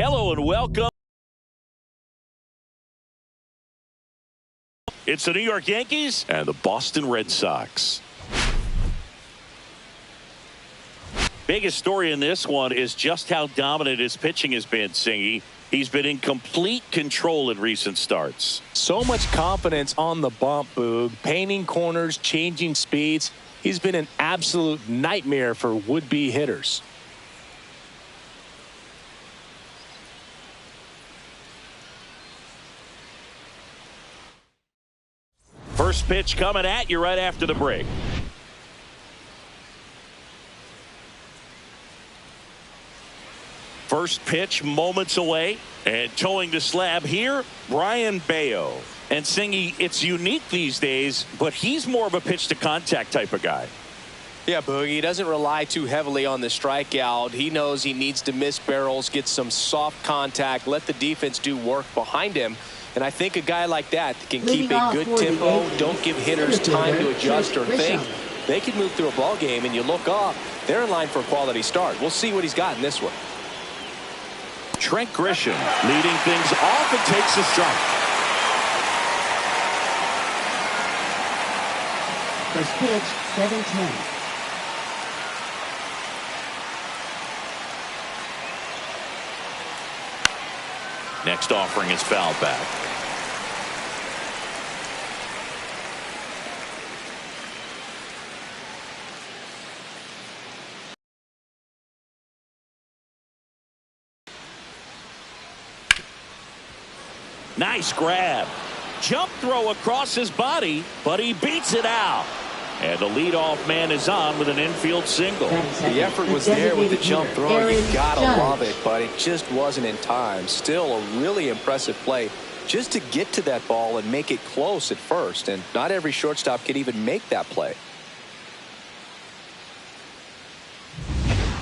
Hello and welcome. It's the New York Yankees and the Boston Red Sox. Biggest story in this one is just how dominant his pitching has been, Singy. He's been in complete control in recent starts. So much confidence on the bump, Boog. Painting corners, changing speeds. He's been an absolute nightmare for would-be hitters. First pitch coming at you right after the break. First pitch moments away, and towing the slab here, Brian Bayo. And Singy, it's unique these days, but he's more of a pitch to contact type of guy. Yeah, Boogie, he doesn't rely too heavily on the strikeout. He knows he needs to miss barrels, get some soft contact, let the defense do work behind him. And I think a guy like that can keep a good tempo, don't give hitters time to adjust or think. They can move through a ball game, and you look up, they're in line for a quality start. We'll see what he's got in this one. Trent Grisham leading things off and takes a strike. First pitch, 7-10. Next offering is fouled back. Nice grab. Jump throw across his body, but he beats it out. And the leadoff man is on with an infield single. The effort was there with the jump throw. You gotta love it, but it just wasn't in time. Still a really impressive play just to get to that ball and make it close at first. And not every shortstop can even make that play.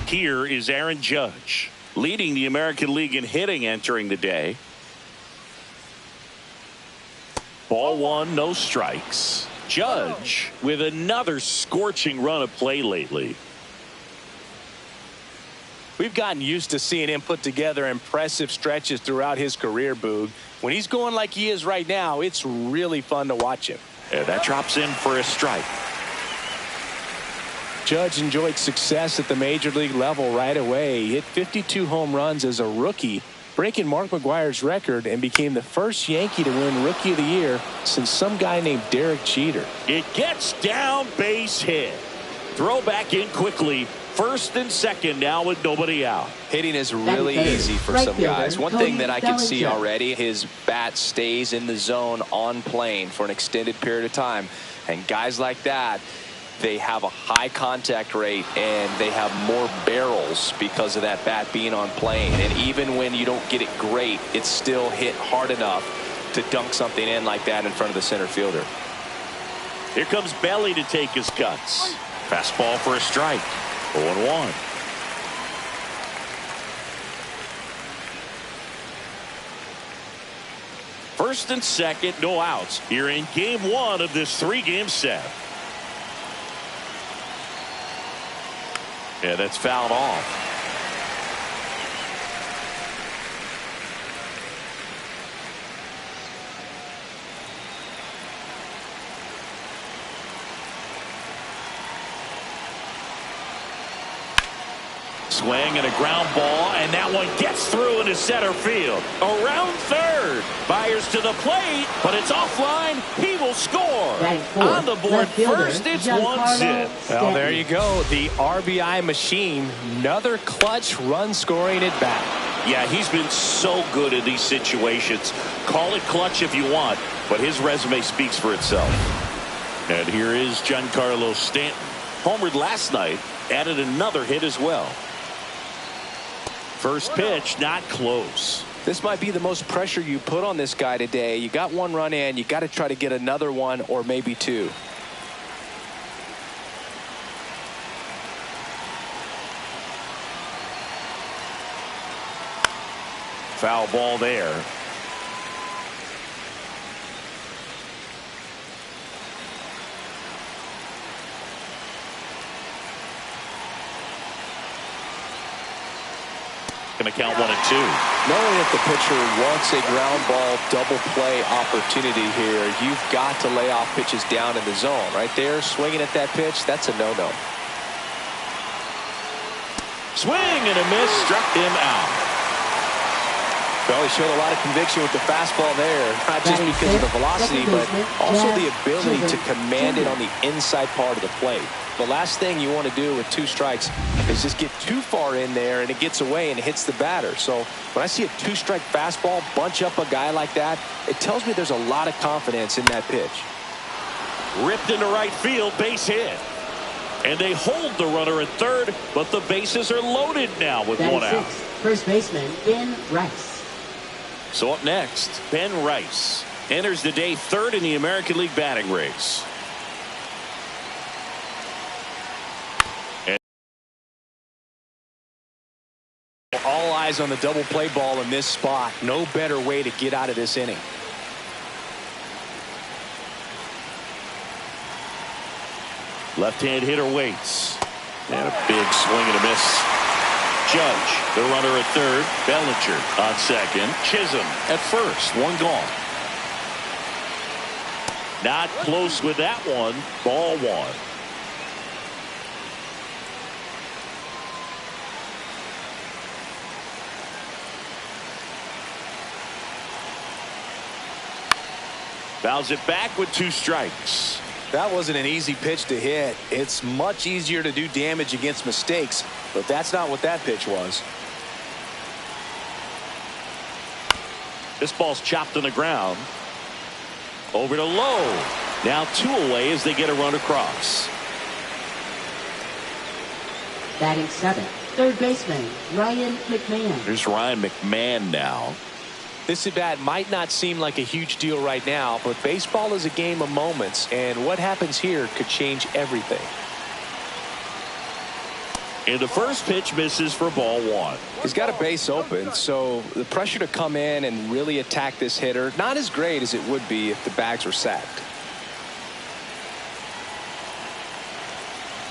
Here is Aaron Judge, leading the American League in hitting entering the day. Ball one, no strikes. Judge with another scorching run of play lately. We've gotten used to seeing him put together impressive stretches throughout his career, Boog. When he's going like he is right now, it's really fun to watch him. And that drops in for a strike. Judge enjoyed success at the major league level right away. He hit 52 home runs as a rookie, breaking Mark McGwire's record, and became the first Yankee to win Rookie of the Year since some guy named Derek Jeter. It gets down, base hit. Throw back in quickly. First and second now with nobody out. Hitting is really easy for some guys. One thing that I can see already, his bat stays in the zone on plane for an extended period of time. And guys like that, they have a high contact rate and they have more barrels because of that bat being on plane. And even when you don't get it great, it's still hit hard enough to dunk something in like that in front of the center fielder. Here comes Belly to take his cuts. Fastball for a strike. 0-1. First and second, no outs here in game one of this three-game set. Yeah, that's fouled off. Swing and a ground ball, and that one gets through into center field. Around third. Byers to the plate, but it's offline. He will score. On the board first, it's 1-0. Well, there you go. The RBI machine. Another clutch run scoring at bat. Yeah, he's been so good in these situations. Call it clutch if you want, but his resume speaks for itself. And here is Giancarlo Stanton. Homered last night, added another hit as well. First pitch, not close. This might be the most pressure you put on this guy today. You got one run in, you got to try to get another one or maybe two. Foul ball there. Going to count 1-2. Knowing that the pitcher wants a ground ball double play opportunity here, you've got to lay off pitches down in the zone. Right there, swinging at that pitch, that's a no-no. Swing and a miss, struck him out. Well, he showed a lot of conviction with the fastball there, not just because of the velocity, but also the ability to command it on the inside part of the plate. The last thing you want to do with 2 strikes is just get too far in there and it gets away and hits the batter. So when I see a 2-strike fastball bunch up a guy like that, it tells me there's a lot of confidence in that pitch. Ripped into right field, base hit. And they hold the runner at third, but the bases are loaded now with 1 out. First baseman, Ben Rice. So up next, Ben Rice enters the day 3rd in the American League batting race. All eyes on the double play ball in this spot. No better way to get out of this inning. Left-hand hitter waits. And a big swing and a miss. Judge, the runner at third. Bellinger on second. Chisholm at first. 1 gone. Not close with that one. Ball 1. Fouls it back with 2 strikes. That wasn't an easy pitch to hit. It's much easier to do damage against mistakes, but that's not what that pitch was. This ball's chopped on the ground. Over to Lowe. Now 2 away as they get a run across. Batting 7th, third baseman, Ryan McMahon. Here's Ryan McMahon now. This at bat might not seem like a huge deal right now, but baseball is a game of moments, and what happens here could change everything. And the first pitch misses for ball 1. He's got a base open, so the pressure to come in and really attack this hitter, not as great as it would be if the bags were sacked.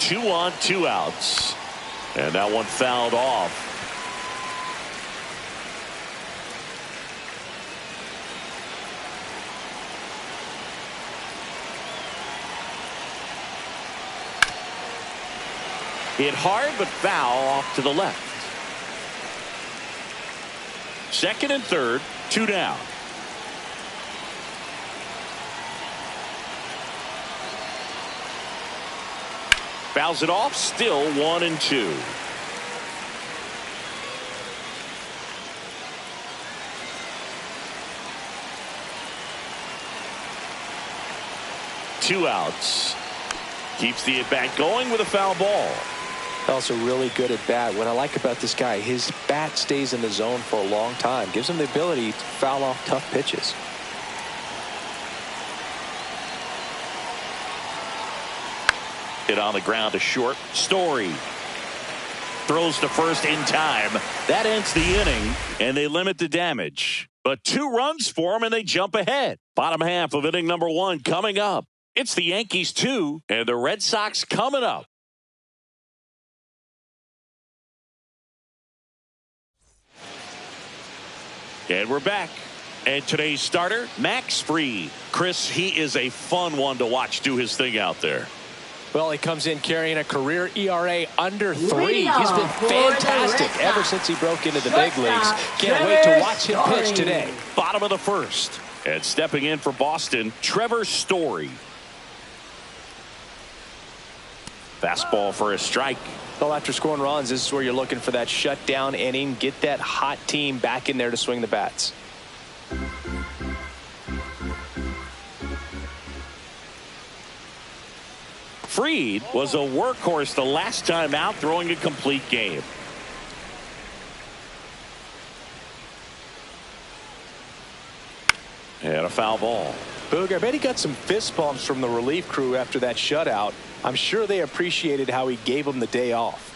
2 on, 2 outs. And that one fouled off. Hit hard, but foul off to the left. Second and third, 2 down. Fouls it off, still 1-2. Two outs. Keeps the at-bat going with a foul ball. Also really good at bat. What I like about this guy, his bat stays in the zone for a long time. Gives him the ability to foul off tough pitches. Hit on the ground to short. Story throws to first in time. That ends the inning, and they limit the damage. But 2 runs for them, and they jump ahead. Bottom half of inning number 1 coming up. It's the Yankees 2, and the Red Sox coming up. And we're back. And today's starter, Max Fried. Chris, he is a fun one to watch do his thing out there. Well, he comes in carrying a career ERA under 3. He's been fantastic ever since he broke into the big leagues. Can't wait to watch him pitch today. Bottom of the first. And stepping in for Boston, Trevor Story. Fastball for a strike. Well, after scoring runs, this is where you're looking for that shutdown inning. Get that hot team back in there to swing the bats. Fried was a workhorse the last time out, throwing a complete game. And a foul ball. Boog, I bet he got some fist bumps from the relief crew after that shutout. I'm sure they appreciated how he gave them the day off.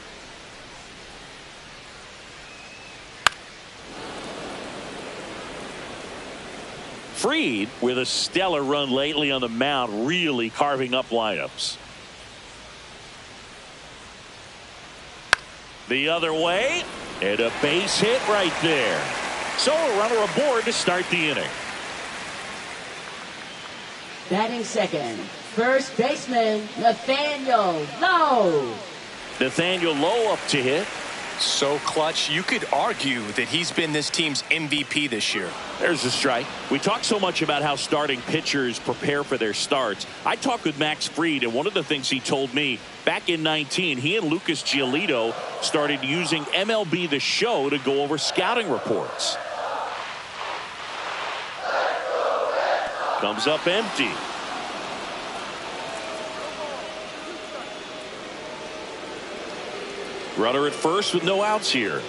Fried, with a stellar run lately on the mound, really carving up lineups. The other way, And a base hit right there. So a runner aboard to start the inning. Batting second, first baseman, Nathaniel Lowe. Nathaniel Lowe up to hit. So clutch, you could argue that he's been this team's MVP this year. There's a strike. We talk so much about how starting pitchers prepare for their starts. I talked with Max Fried, and one of the things he told me back in 19, he and Lucas Giolito started using MLB The Show to go over scouting reports. Comes up empty. Runner at first with no outs here.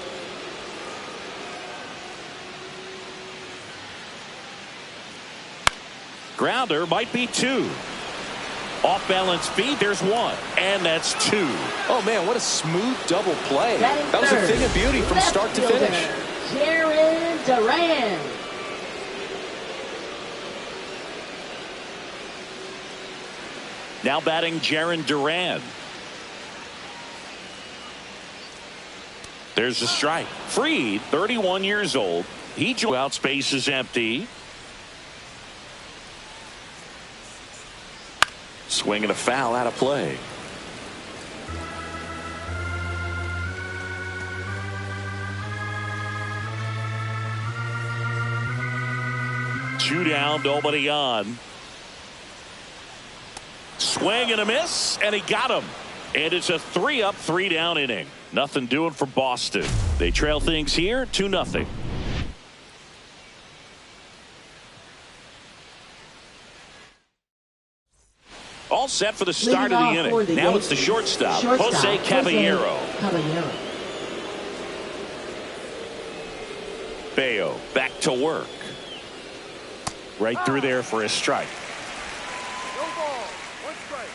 Grounder might be two. Off balance feet, there's one. And that's two. Oh man, what a smooth double play. That was a thing of beauty from Left start to fielder, finish. Jaron Duran. Now batting Jaron Duran. There's a strike. Fried, 31 years old. He joined out, space is empty. Swing and a foul out of play. Two down, nobody on. Swing and a miss, and he got him. And it's a 3-up, 3-down inning. Nothing doing for Boston. They trail things here 2-0. All set for the start of the inning. Now it's the shortstop, Jose Caballero. Bayo back to work. Right through there for a strike. No ball, one strike.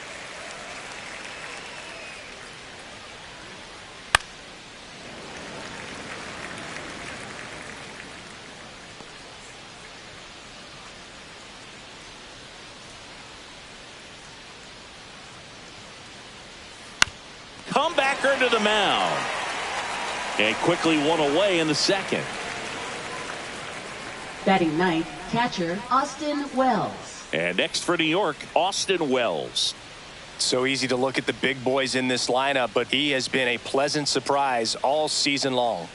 Comebacker to the mound. And quickly one away in the second. Batting ninth, catcher Austin Wells. And next for New York, Austin Wells. So easy to look at the big boys in this lineup, but he has been a pleasant surprise all season long.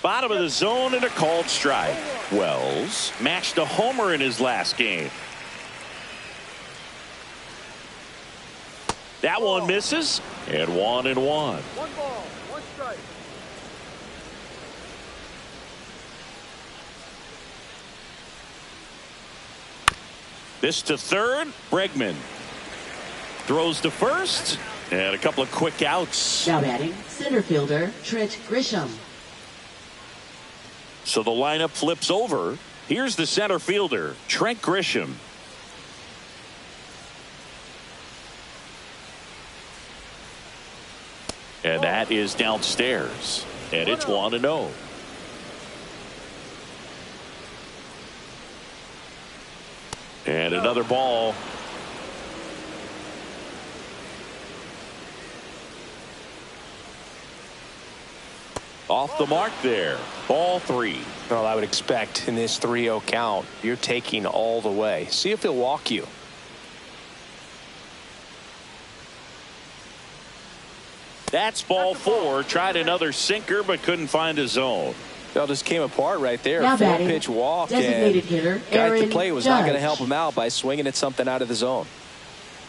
Bottom of the zone and a called strike. Wells matched a homer in his last game. That one misses, and 1-1. One ball, one strike. This to third, Bregman. Throws to first, and a couple of quick outs. Now batting center fielder Trent Grisham. So the lineup flips over. Here's the center fielder, Trent Grisham. And that is downstairs. And it's 1-0. And another ball. Off the mark there. Ball 3. Well, I would expect in this 3-0 count, you're taking all the way. See if he'll walk you. That's ball 4. Tried another sinker, but couldn't find a zone. That just came apart right there. Now batting, 4-pitch walk. designated and hitter guy at the Aaron plate was Judge. not going to help him out by swinging at something out of the zone.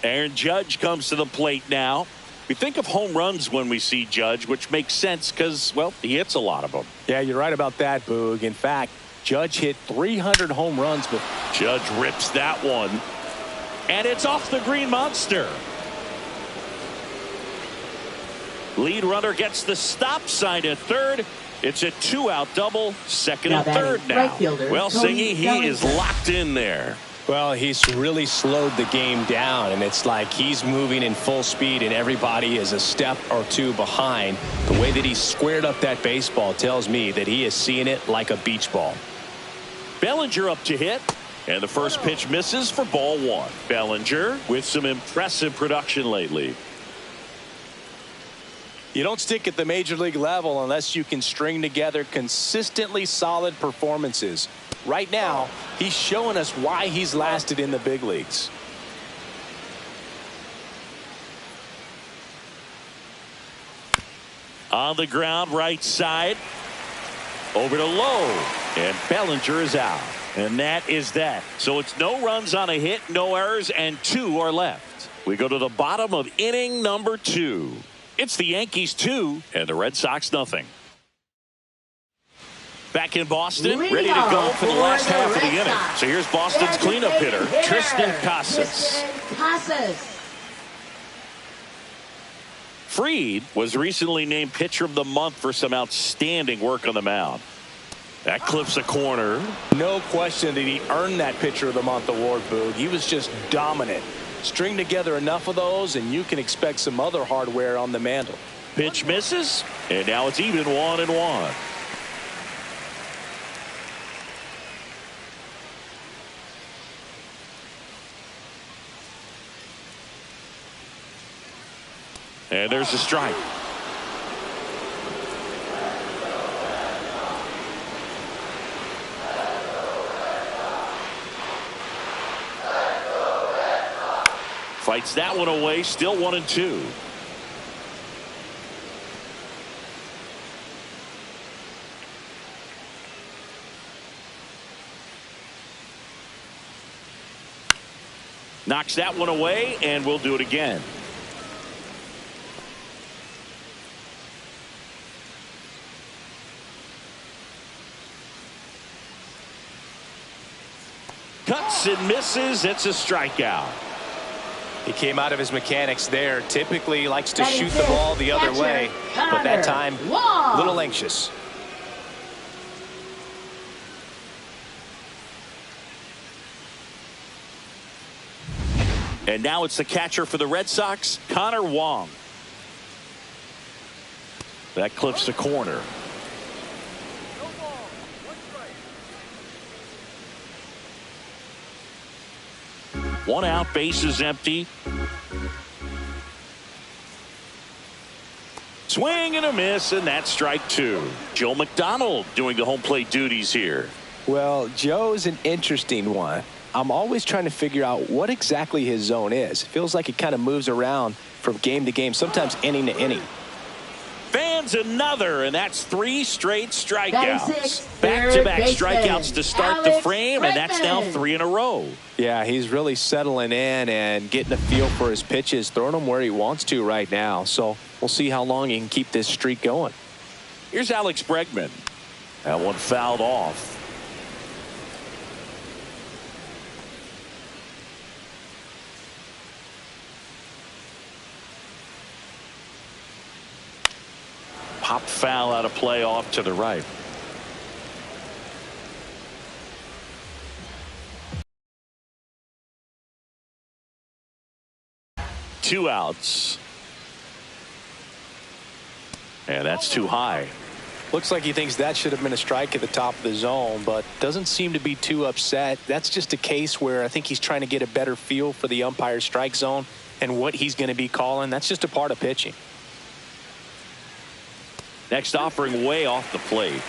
Aaron Judge comes to the plate now. We think of home runs when we see Judge, which makes sense because, well, he hits a lot of them. Yeah, you're right about that, Boog. In fact, Judge hit 300 home runs. But Judge rips that one. And it's off the Green Monster. Lead runner gets the stop sign at third. It's a 2-out double, second Now and third batting, now. right fielder, Well, Tony Singy, he is Bellinger. locked in there. well, he's really slowed the game down, and it's like he's moving in full speed, and everybody is a step or two behind. The way that he squared up that baseball tells me that he is seeing it like a beach ball. Bellinger up to hit. And the first pitch misses for ball 1. Bellinger with some impressive production lately. You don't stick at the major league level unless you can string together consistently solid performances. Right now, he's showing us why he's lasted in the big leagues. On the ground, right side. Over to Lowe. And Bellinger is out. And that is that. So it's no runs on a hit, no errors, and 2 are left. We go to the bottom of inning number 2. It's the Yankees 2 and the Red Sox nothing. Back in Boston, ready to go for the last half of the inning. So here's Boston's cleanup hitter, Tristan Casas. Fried was recently named Pitcher of the Month for some outstanding work on the mound. That clips a corner. No question that he earned that Pitcher of the Month award, Boog. He was just dominant. String together enough of those, and you can expect some other hardware on the mantle. Pitch misses, and now it's even 1-1. And there's a strike. Fights that one away, still 1-2. Knocks that one away, and we'll do it again. Cuts and misses. It's a strikeout. He came out of his mechanics there. Typically likes to shoot the ball the other way, but that time a little anxious. And now it's the catcher for the Red Sox, Connor Wong. That clips the corner. No ball. 1 strike. 1 out, bases empty. Swing and a miss, and that's strike 2. Joe McDonald doing the home plate duties here. Well, Joe's an interesting one. I'm always trying to figure out what exactly his zone is. It feels like it kind of moves around from game to game, sometimes inning to inning. Fans another, and that's 3 straight strikeouts. Back-to-back strikeouts to start the frame, and that's now 3 in a row. Yeah, he's really settling in and getting a feel for his pitches, throwing them where he wants to right now. So we'll see how long he can keep this streak going. Here's Alex Bregman. That one fouled off. Pop foul out of play off to the right. Two outs. And that's too high. Looks like he thinks that should have been a strike at the top of the zone, but doesn't seem to be too upset. That's just a case where I think he's trying to get a better feel for the umpire's strike zone and what he's going to be calling. That's just a part of pitching. Next offering way off the plate.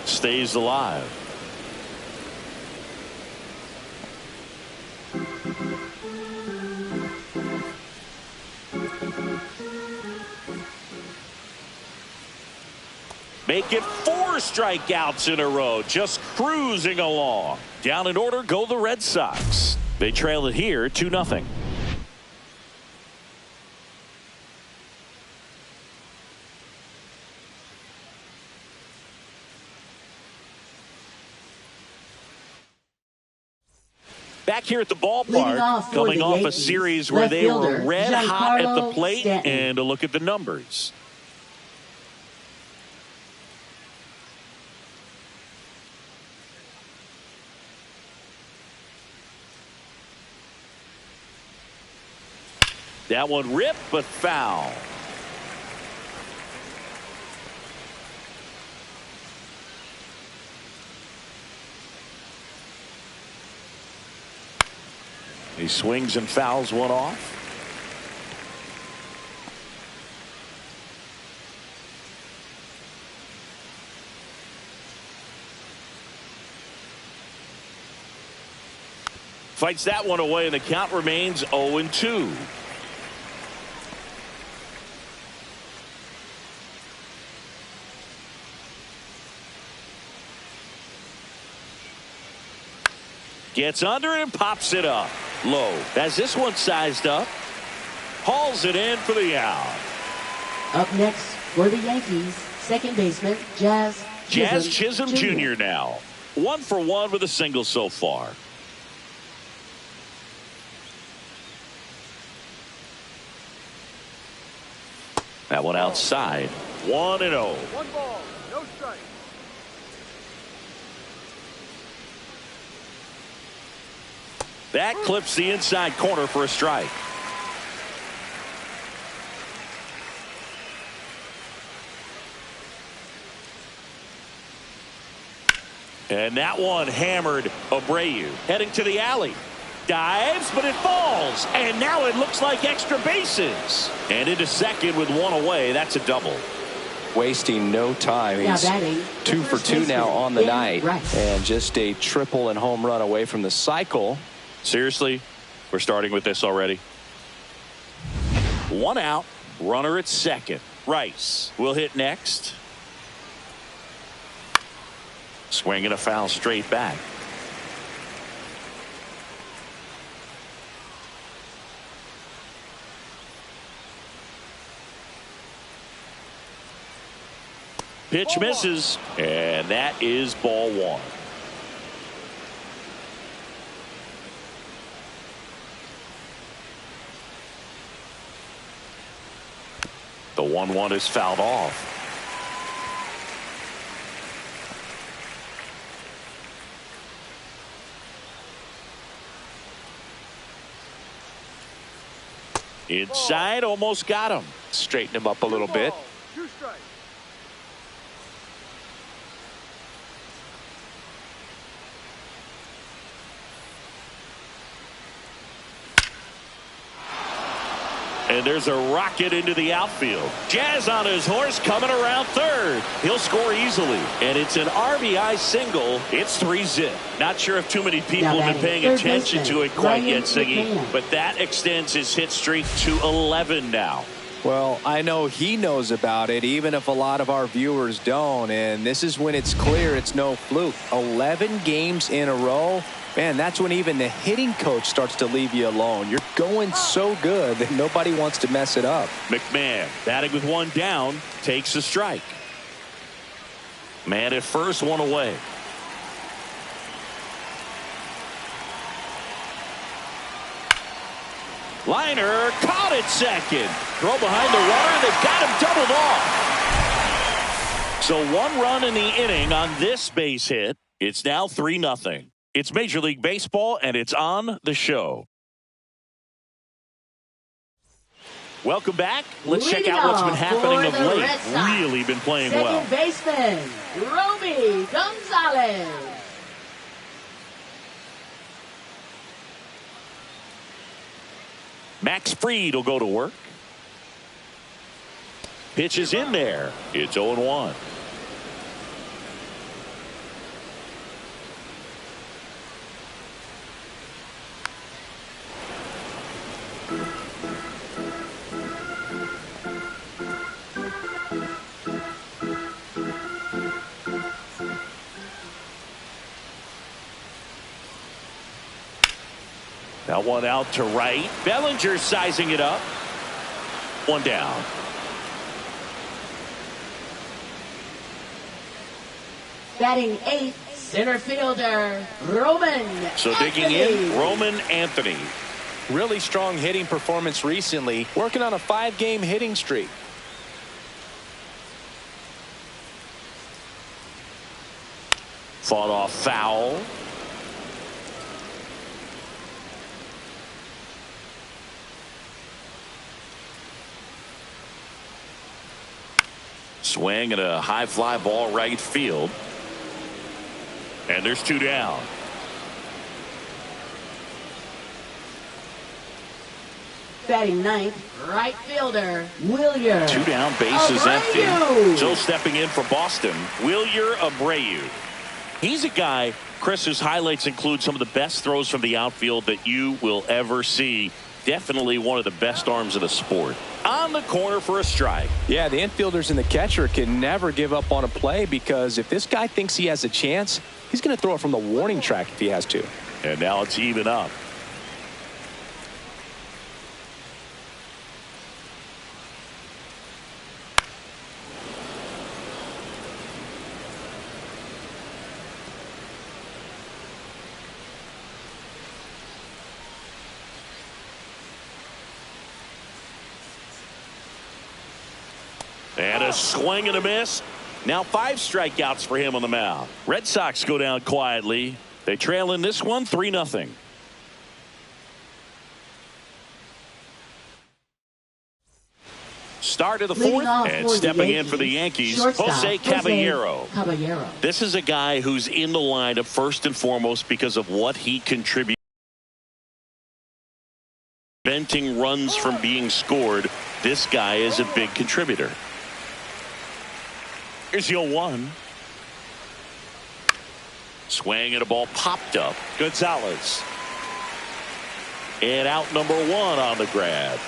Stays alive. Make it 4 strikeouts in a row, just cruising along. Down in order go the Red Sox. They trail it here 2-0. Back here at the ballpark, coming off a series where they were red hot at the plate, and a look at the numbers. That one ripped, but foul. He swings and fouls one off. Fights that one away, and the count remains 0-2. Gets under it and pops it up. Low. As this one sized up. Hauls it in for the out. Up next for the Yankees, second baseman, Jazz Chisholm Jr. now. 1 for 1 with a single so far. That one outside. 1-0. 1 ball, no strike. That clips the inside corner for a strike. And that one hammered Abreu. Heading to the alley. Dives, but it falls. And now it looks like extra bases. And into second with one away. That's a double. Wasting no time. He's 2 for 2 now on the night. And just a triple and home run away from the cycle. Seriously, we're starting with this already. 1 out. Runner at second. Rice will hit next. Swing and a foul straight back. Pitch misses, and that is ball 1. The 1-1 is fouled off. Inside, almost got him. Straighten him up a little bit. 2 strikes. And there's a rocket into the outfield. Jazz on his horse coming around third. He'll score easily. And it's an RBI single. It's 3-zip. Not sure if too many people have been paying attention to it quite yet, Siggy. But that extends his hit streak to 11 now. Well, I know he knows about it, even if a lot of our viewers don't. And this is when it's clear it's no fluke. 11 games in a row. Man, that's when even the hitting coach starts to leave you alone. You're going so good that nobody wants to mess it up. McMahon, batting with 1 down, takes a strike. Man at first, 1 away. Liner caught at second. Throw behind the runner. They've got him doubled off. So 1 run in the inning on this base hit. It's now 3-0. It's Major League Baseball, and it's on the show. Welcome back. Let's check out what's been happening of late. Really been playing well. Second baseman, Romy Gonzalez. Max Fried will go to work. Pitch is in there. It's 0-1. Now 1 out to right. Bellinger sizing it up. 1 down. Batting 8th, center fielder, Roman So digging Anthony. in, Roman Anthony. Really strong hitting performance recently. Working on a 5-game hitting streak. Fought off foul. Swing and a high fly ball right field. And there's 2 down. batting ninth, right fielder, Wilyer. 2 down, bases empty. So stepping in for Boston, Wilyer Abreu. He's a guy, Chris, whose highlights include some of the best throws from the outfield that you will ever see. Definitely one of the best arms of the sport. On the corner for a strike. Yeah, the infielders and the catcher can never give up on a play, because if this guy thinks he has a chance, he's going to throw it from the warning track if he has to. And now it's even up. And a swing and a miss. Now 5 strikeouts for him on the mound. Red Sox go down quietly. They trail in this one 3-0. Start of the 4th, and stepping in for the Yankees, Jose Caballero. This is a guy who's in the lineup first and foremost because of what he contributes. Preventing runs from being scored. This guy is a big contributor. Here's the 0-1. Swing and a ball popped up. Gonzalez. And out number 1 on the grab.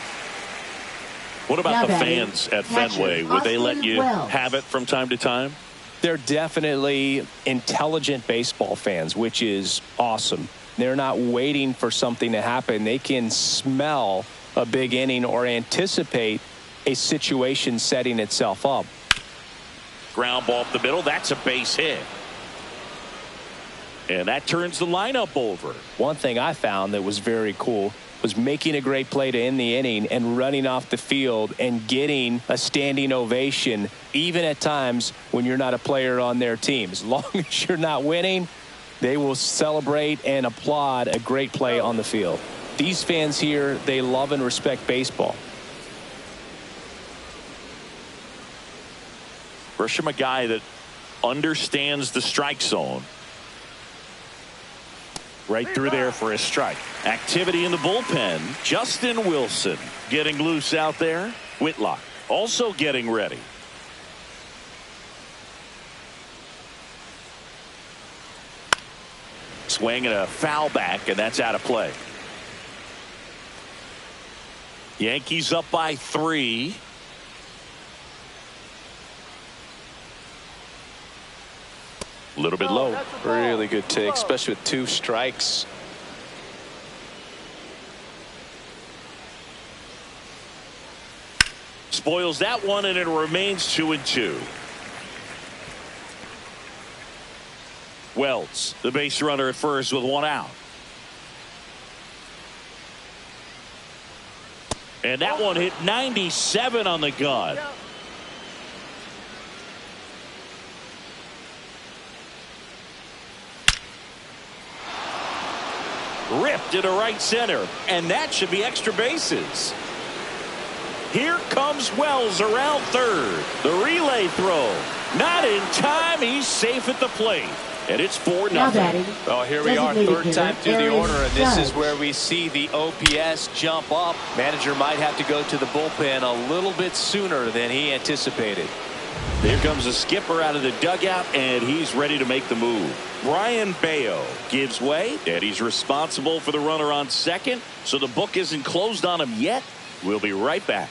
What about the fans at Fenway? Would they let you have it from time to time? They're definitely intelligent baseball fans, which is awesome. They're not waiting for something to happen. They can smell a big inning or anticipate a situation setting itself up. Ground ball up the middle. That's a base hit. And that turns the lineup over. One thing I found that was very cool was making a great play to end the inning and running off the field and getting a standing ovation, even at times when you're not a player on their team. As long as you're not winning, they will celebrate and applaud a great play on the field. These fans here, they love and respect baseball. Grisham, a guy that understands the strike zone. Right through there for a strike. Activity in the bullpen. Justin Wilson getting loose out there. Whitlock also getting ready. Swing and a foul back, and that's out of play. Yankees up by 3. A little bit low. Really good take, especially with 2 strikes. Spoils that one, and it remains 2-2. Wells, the base runner at first with 1 out. And that one hit 97 on the gun. Ripped into right center, and that should be extra bases. Here comes Wells around third. The relay throw. Not in time. He's safe at the plate. And it's 4-0. Oh, here we are, 3rd time through the order, and this is where we see the OPS jump up. Manager might have to go to the bullpen a little bit sooner than he anticipated. Here comes the skipper out of the dugout, and he's ready to make the move. Brian Bayo gives way, and he's responsible for the runner on second, so the book isn't closed on him yet. We'll be right back.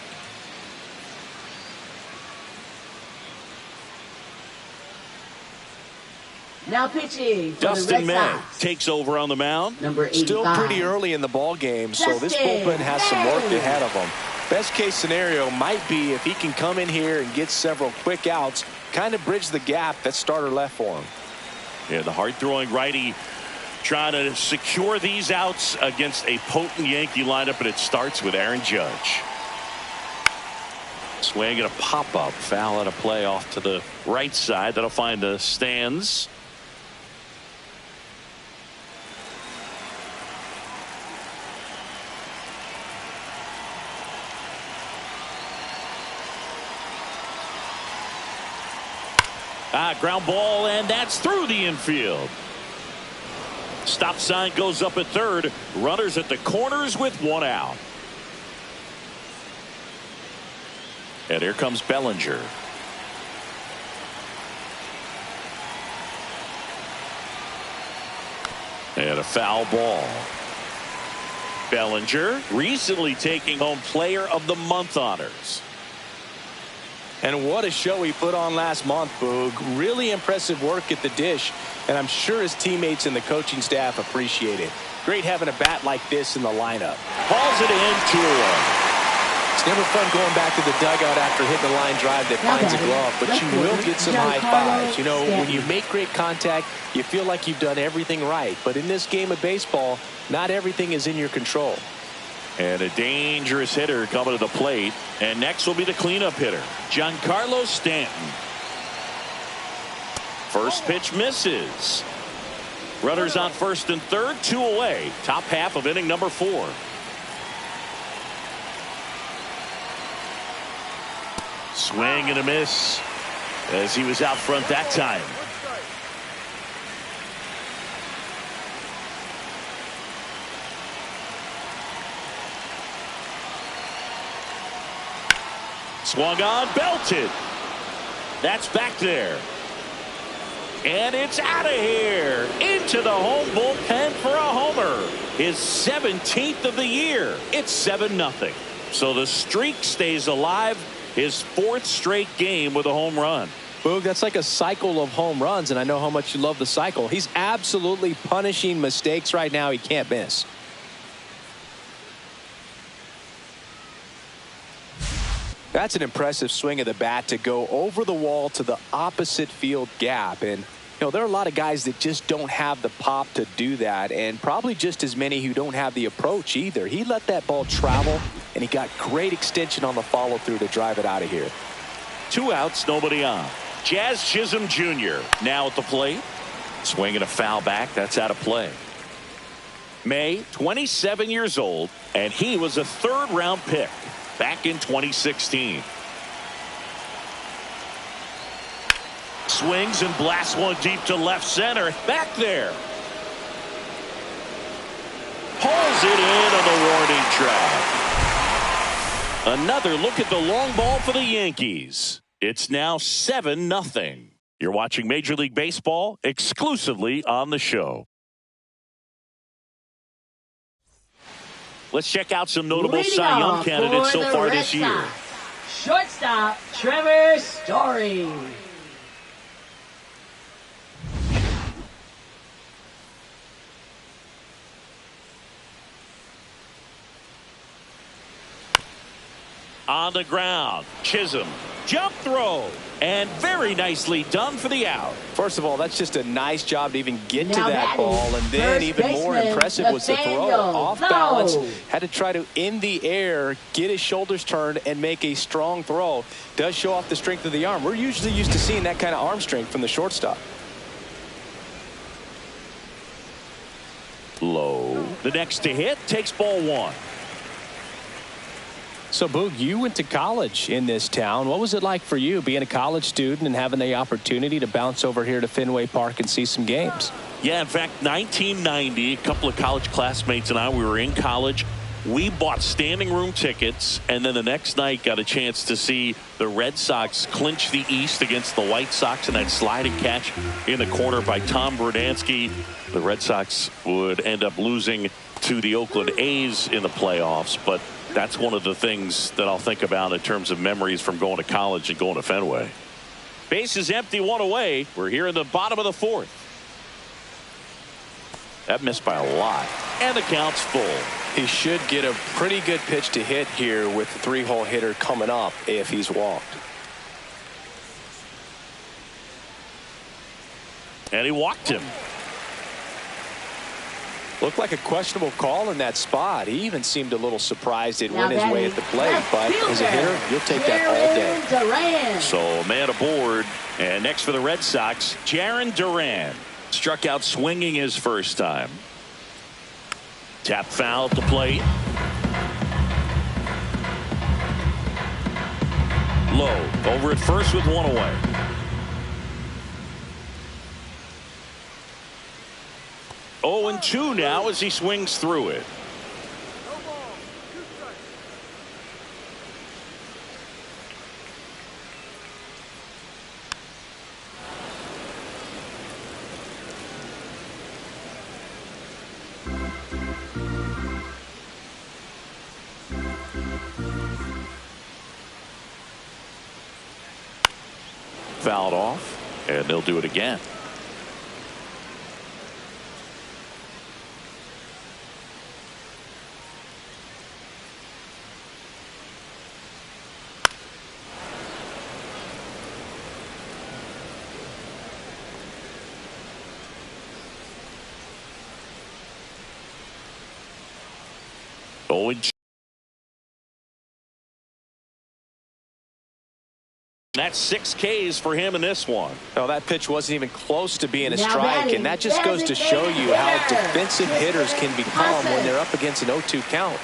Now pitching for Dustin the May Red Sox. takes over on the mound. Number 85. Still pretty early in the ball game, so this bullpen has some work ahead of them. Best case scenario might be if he can come in here and get several quick outs, kind of bridge the gap that starter left for him. Yeah, the hard-throwing righty trying to secure these outs against a potent Yankee lineup, and it starts with Aaron Judge. Swing and a pop-up. Foul out of play off to the right side. That'll find the stands. Ground ball, and that's through the infield. Stop sign goes up at third. Runners at the corners with 1 out. And here comes Bellinger. And a foul ball. Bellinger recently taking home Player of the Month honors. And what a show he put on last month, Boog. Really impressive work at the dish, and I'm sure his teammates and the coaching staff appreciate it. Great having a bat like this in the lineup. Hauls it in 2-1. It's never fun going back to the dugout after hitting a line drive that finds a glove, but you will get some high fives. You know, when you make great contact, you feel like you've done everything right. But in this game of baseball, not everything is in your control. And a dangerous hitter coming to the plate. And next will be the cleanup hitter, Giancarlo Stanton. First pitch misses. Runners on first and third, 2 away. Top half of inning number 4. Swing and a miss as he was out front that time. Swung on, belted. That's back there. And it's out of here. Into the home bullpen for a homer. His 17th of the year. It's 7-0. So the streak stays alive. His 4th straight game with a home run. Boog, that's like a cycle of home runs, and I know how much you love the cycle. He's absolutely punishing mistakes right now he can't miss. That's an impressive swing of the bat to go over the wall to the opposite field gap. And, you know, there are a lot of guys that just don't have the pop to do that, and probably just as many who don't have the approach either. He let that ball travel, and he got great extension on the follow-through to drive it out of here. 2 outs, nobody on. Jazz Chisholm Jr. now at the plate. Swinging a foul back. That's out of play. May, 27 years old, and he was a 3rd-round pick back in 2016. Swings and blasts one deep to left center. Back there. Pulls it in on the warning track. Another look at the long ball for the Yankees. It's now 7-0. You're watching Major League Baseball exclusively on the show. Let's check out some notable Cy Young candidates so far this year. Shortstop, Trevor Story. On the ground, Chisholm, jump throw, and very nicely done for the out. First of all, that's just a nice job to even get to that ball, and then even more impressive was the throw. Off balance, had to try to, in the air, get his shoulders turned and make a strong throw. Does show off the strength of the arm. We're usually used to seeing that kind of arm strength from the shortstop. Low. The next to hit takes ball 1. So, Boog, you went to college in this town. What was it like for you being a college student and having the opportunity to bounce over here to Fenway Park and see some games? Yeah, in fact, 1990, a couple of college classmates and I, we were in college. We bought standing room tickets, and then the next night got a chance to see the Red Sox clinch the East against the White Sox in that sliding catch in the corner by Tom Verdansky. The Red Sox would end up losing to the Oakland A's in the playoffs, but that's one of the things that I'll think about in terms of memories from going to college and going to Fenway. Base is empty, 1 away. We're here in the bottom of the 4th. That missed by a lot. And the count's full. He should get a pretty good pitch to hit here with the 3-hole hitter coming up if he's walked. And he walked him. Looked like a questionable call in that spot. He even seemed a little surprised it went his way at the plate. But as a hitter, you'll take that all day. So a man aboard. And next for the Red Sox, Jarren Duran. Struck out swinging his first time. Tap foul at the plate. Low. Over at first with 1 away. Oh, and 2 now as he swings through it. Fouled off, and they'll do it again. That's 6 Ks for him in this one. Oh, that pitch wasn't even close to being a strike, and that just goes to show you how defensive hitters can become when they're up against an 0-2 count.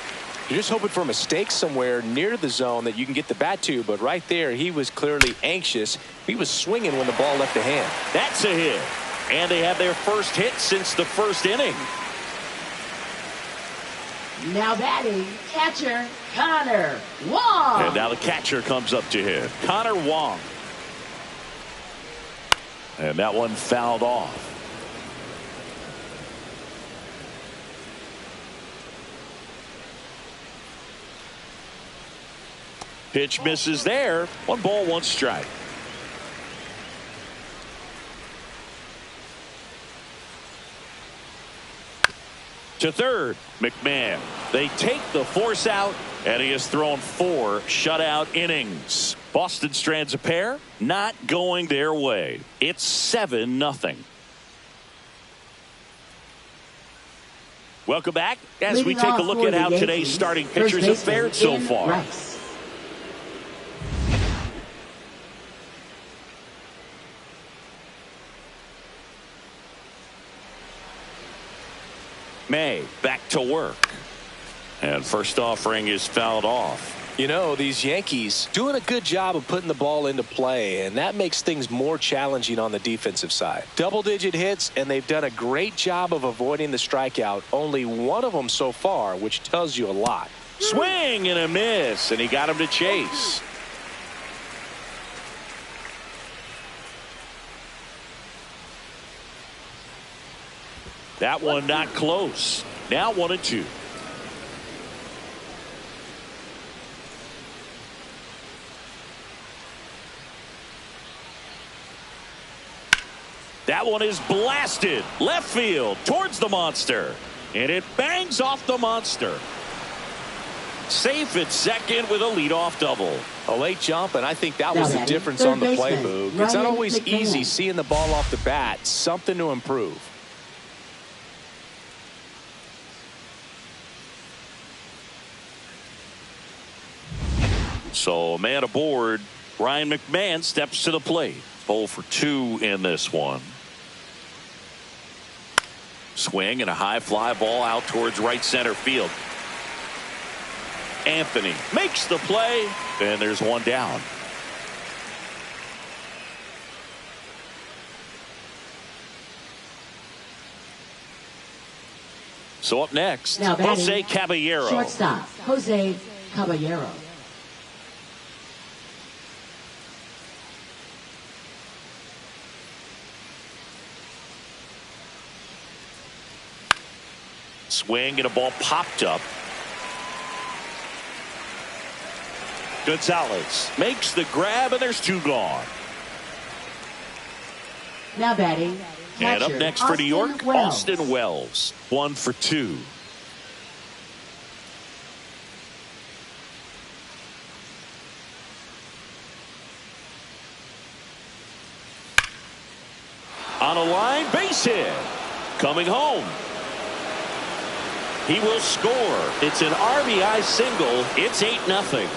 You're just hoping for a mistake somewhere near the zone that you can get the bat to, but right there, he was clearly anxious. He was swinging when the ball left the hand. That's a hit, and they have their first hit since the first inning. Now batting, catcher Connor Wong. And now the catcher comes up to hit. Connor Wong. And that one fouled off. Pitch misses there. 1 ball, 1 strike. To third, McMahon. They take the force out, and he has thrown 4 shutout innings. Boston strands a pair, not going their way. It's 7-0. Welcome back as we take a look at how today's starting pitchers have fared so far. May back to work, and first offering is fouled off. You know, these Yankees doing a good job of putting the ball into play, and that makes things more challenging on the defensive side. Double-digit hits, and they've done a great job of avoiding the strikeout. Only 1 of them so far, which tells you a lot. Swing and a miss, and he got him to chase. That one not close. Now 1-2. That one is blasted left field towards the monster, and it bangs off the monster. Safe at second with a leadoff double. A late jump, and I think that was the difference on the play, Boog. It's not always easy seeing the ball off the bat. Something to improve. So a man aboard. Ryan McMahon steps to the plate. 0 for 2 in this one. Swing and a high fly ball out towards right center field. Anthony makes the play, and there's 1 down. So up next, Jose Caballero. Shortstop, Jose Caballero. Swing and a ball popped up. Gonzalez makes the grab, and there's 2 gone. Now batting, and up next for New York, Austin Wells. 1 for 2. On a line, base hit. Coming home. He will score. It's an RBI single. It's 8-0.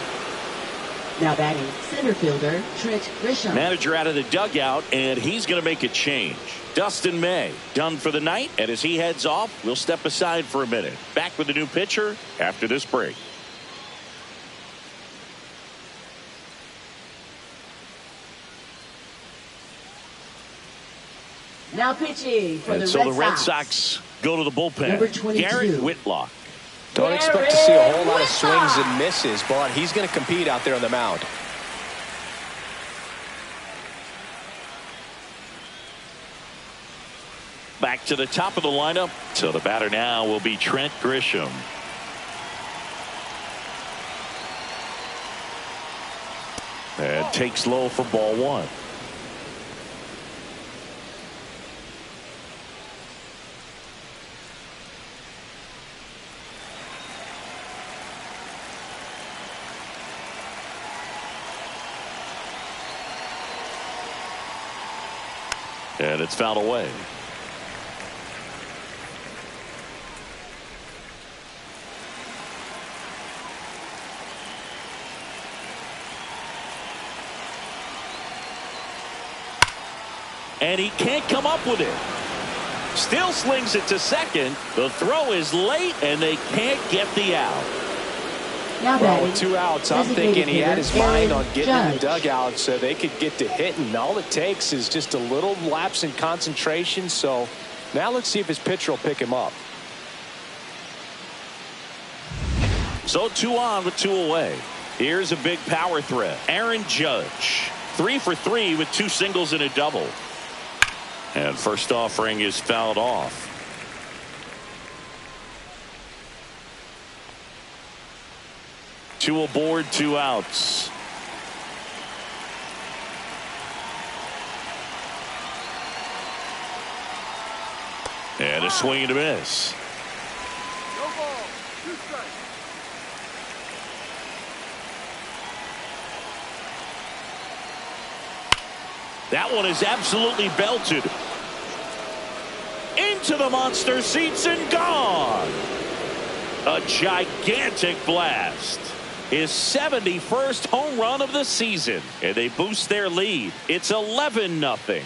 Now batting, center fielder Trent Grisham. Manager out of the dugout, and he's going to make a change. Dustin May done for the night, and as he heads off, we'll step aside for a minute. Back with the new pitcher after this break. Now pitching for and the so Red the Red Sox go to the bullpen. Number 22. Garrett Whitlock. Don't expect to see a whole lot of swings and misses, but he's going to compete out there on the mound. Back to the top of the lineup. So the batter now will be Trent Grisham. And takes low for ball 1. And it's fouled away. And he can't come up with it. Still slings it to second. The throw is late, and they can't get the out. Well, with 2 outs, I'm thinking he had his mind on getting in the dugout so they could get to hitting. All it takes is just a little lapse in concentration. So now let's see if his pitcher will pick him up. So 2 on with 2 away. Here's a big power threat. Aaron Judge, 3 for 3 with 2 singles and a double. And first offering is fouled off. Two aboard, 2 outs. And a swing and a miss. No ball. 2 strikes. That one is absolutely belted. Into the monster seats and gone. A gigantic blast. His 71st home run of the season. And they boost their lead. It's 11-0.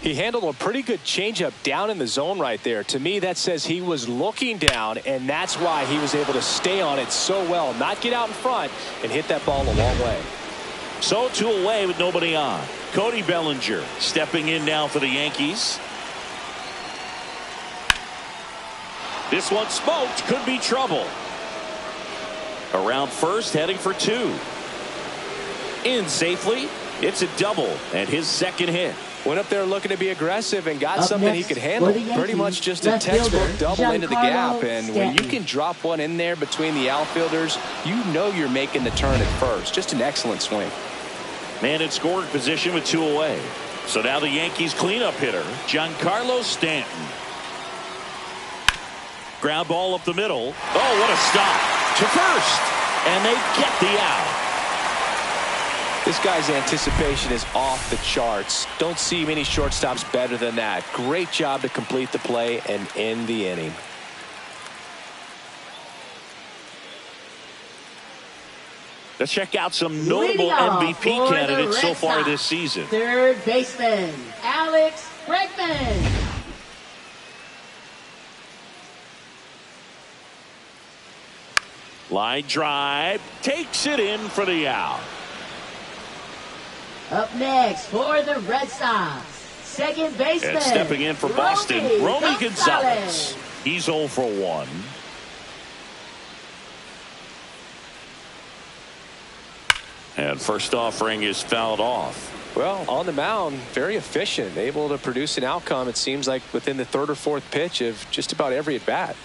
He handled a pretty good changeup down in the zone right there. To me, that says he was looking down, and that's why he was able to stay on it so well, not get out in front, and hit that ball a long way. So 2 away with nobody on. Cody Bellinger stepping in now for the Yankees. This one smoked. Could be trouble. Around first, heading for 2. In safely. It's a double, and his second hit. Went up there looking to be aggressive and got something he could handle. Pretty much just a textbook double into the gap. And when you can drop one in there between the outfielders, you know you're making the turn at first. Just an excellent swing. Man in scoring position with 2 away. So now the Yankees cleanup hitter, Giancarlo Stanton. Ground ball up the middle. Oh, what a stop. To first. And they get the out. This guy's anticipation is off the charts. Don't see many shortstops better than that. Great job to complete the play and end the inning. Let's check out some notable MVP candidates so far this season. Third baseman, Alex Bregman. Line drive. Takes it in for the out. Up next for the Red Sox, second baseman. And stepping in for Boston, Romy Gonzalez. He's 0 for 1. And first offering is fouled off. Well, on the mound, very efficient, able to produce an outcome, it seems like, within the 3rd or 4th pitch of just about every at-bat.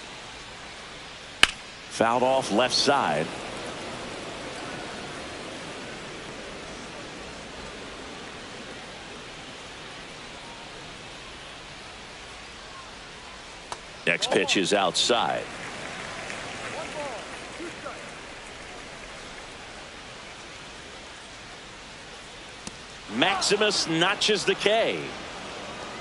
Fouled off left side. Next pitch is outside. 1 ball. 2 strikes. Maximus notches the K.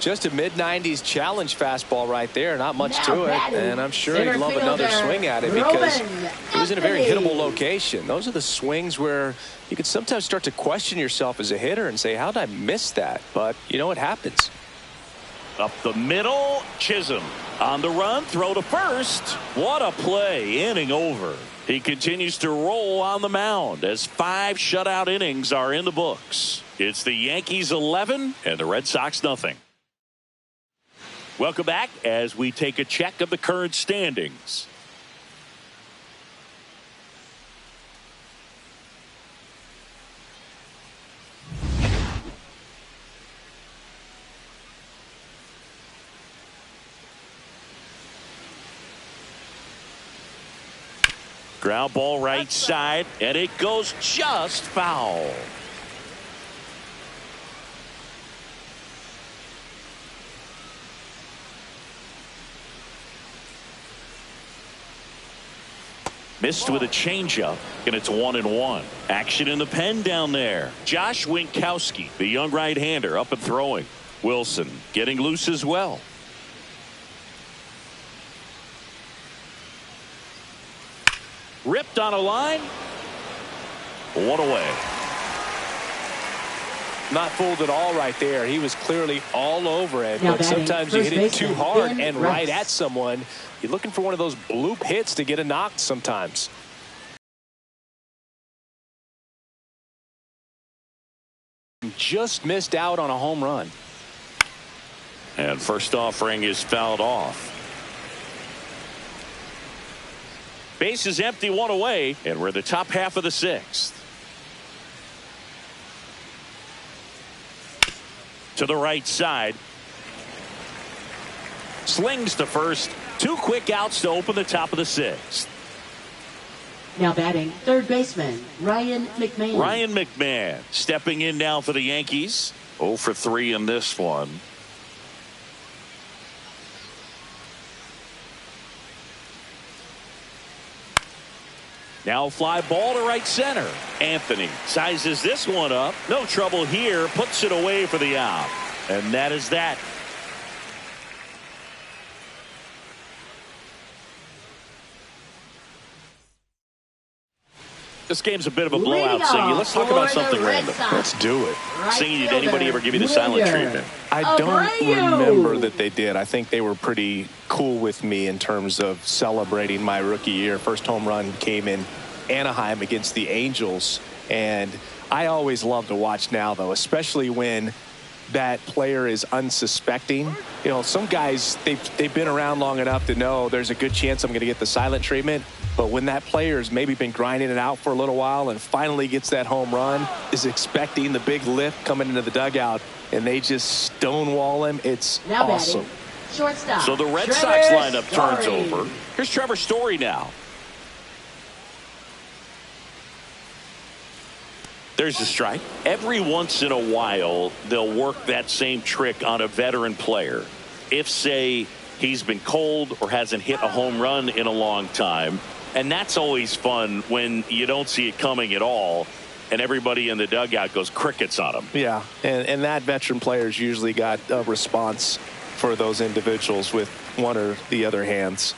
Just a mid-90s challenge fastball right there. Not much Now to it. batting, And I'm sure center he'd love another fielder, swing at it because Roman it was in a very Anthony. hittable location. Those are the swings where you could sometimes start to question yourself as a hitter and say, how did I miss that? But, you know, it happens. Up the middle, Chisholm. On the run, throw to first. What a play, inning over. He continues to roll on the mound as 5 shutout innings are in the books. It's the Yankees 11 and the Red Sox nothing. Welcome back as we take a check of the current standings. Ground ball right side, and it goes just foul. Missed with a changeup, and it's 1-1. Action in the pen down there. Josh Winkowski, the young right-hander, up and throwing. Wilson getting loose as well. Ripped on a line. One away. Not fooled at all right there. He was clearly all over it. Now But sometimes you hit it too hard and right Rex. at someone. You're looking for one of those bloop hits to get a knock sometimes. Just missed out on a home run. And first offering is fouled off. Base is empty, one away, and we're in the top half of the sixth. To the right side. Slings to first. 2 quick outs to open the top of the sixth. Now batting, third baseman, Ryan McMahon. Ryan McMahon stepping in now for the Yankees. 0 for 3 in this one. Now fly ball to right center. Anthony sizes this one up. No trouble here. Puts it away for the out. And that is that. This game's a bit of a blowout, Singy. Let's talk about something random. Let's do it. Singy, did anybody ever give you the silent treatment? I don't remember that they did. I think they were pretty cool with me in terms of celebrating my rookie year. First home run came in Anaheim against the Angels. And I always love to watch now, though, especially when that player is unsuspecting. You know, some guys, they've been around long enough to know there's a good chance I'm going to get the silent treatment. But when that player's maybe been grinding it out for a little while and finally gets that home run, is expecting the big lift coming into the dugout, and they just stonewall him, it's Now awesome. batting, shortstop. So the Red Trevor Sox lineup turns Story. over. Here's Trevor Story now. There's a strike. Every once in a while, they'll work that same trick on a veteran player. If, say, he's been cold or hasn't hit a home run in a long time. And that's always fun when you don't see it coming at all, and everybody in the dugout goes crickets on him. Yeah, and that veteran player's usually got a response for those individuals with one or the other hands.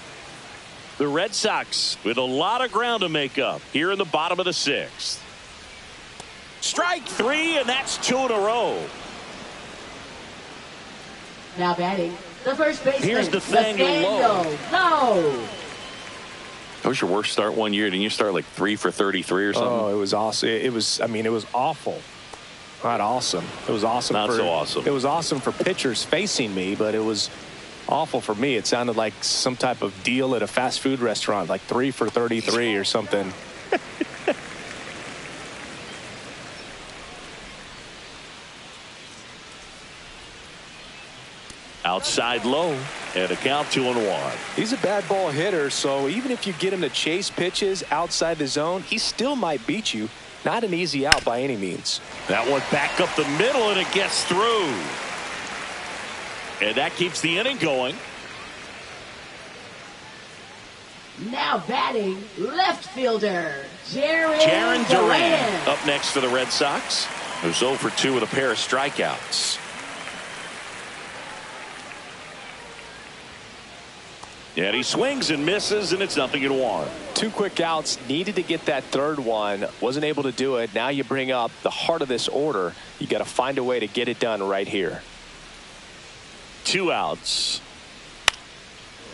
The Red Sox with a lot of ground to make up here in the bottom of the sixth. Strike 3, and that's 2 in a row. Now batting, the first baseman. Here's Nathaniel Lowe. Lowe. That was your worst start one year. Didn't you start like 3 for 33 or something? Oh, it was awesome. It was awful. Not awesome. It was awesome. Not so awesome. It was awesome for pitchers facing me, but it was awful for me. It sounded like some type of deal at a fast food restaurant, like 3 for 33 or something. Outside low, and a count 2-1. He's a bad ball hitter, so even if you get him to chase pitches outside the zone, he still might beat you. Not an easy out by any means. That one back up the middle, and it gets through. And that keeps the inning going. Now batting, left fielder, Jarren Duran up next for the Red Sox, who's 0 for 2 with a pair of strikeouts. And he swings and misses, and it's 0-1. 2 quick outs, needed to get that third one, wasn't able to do it. Now you bring up the heart of this order. You got to find a way to get it done right here. 2 outs.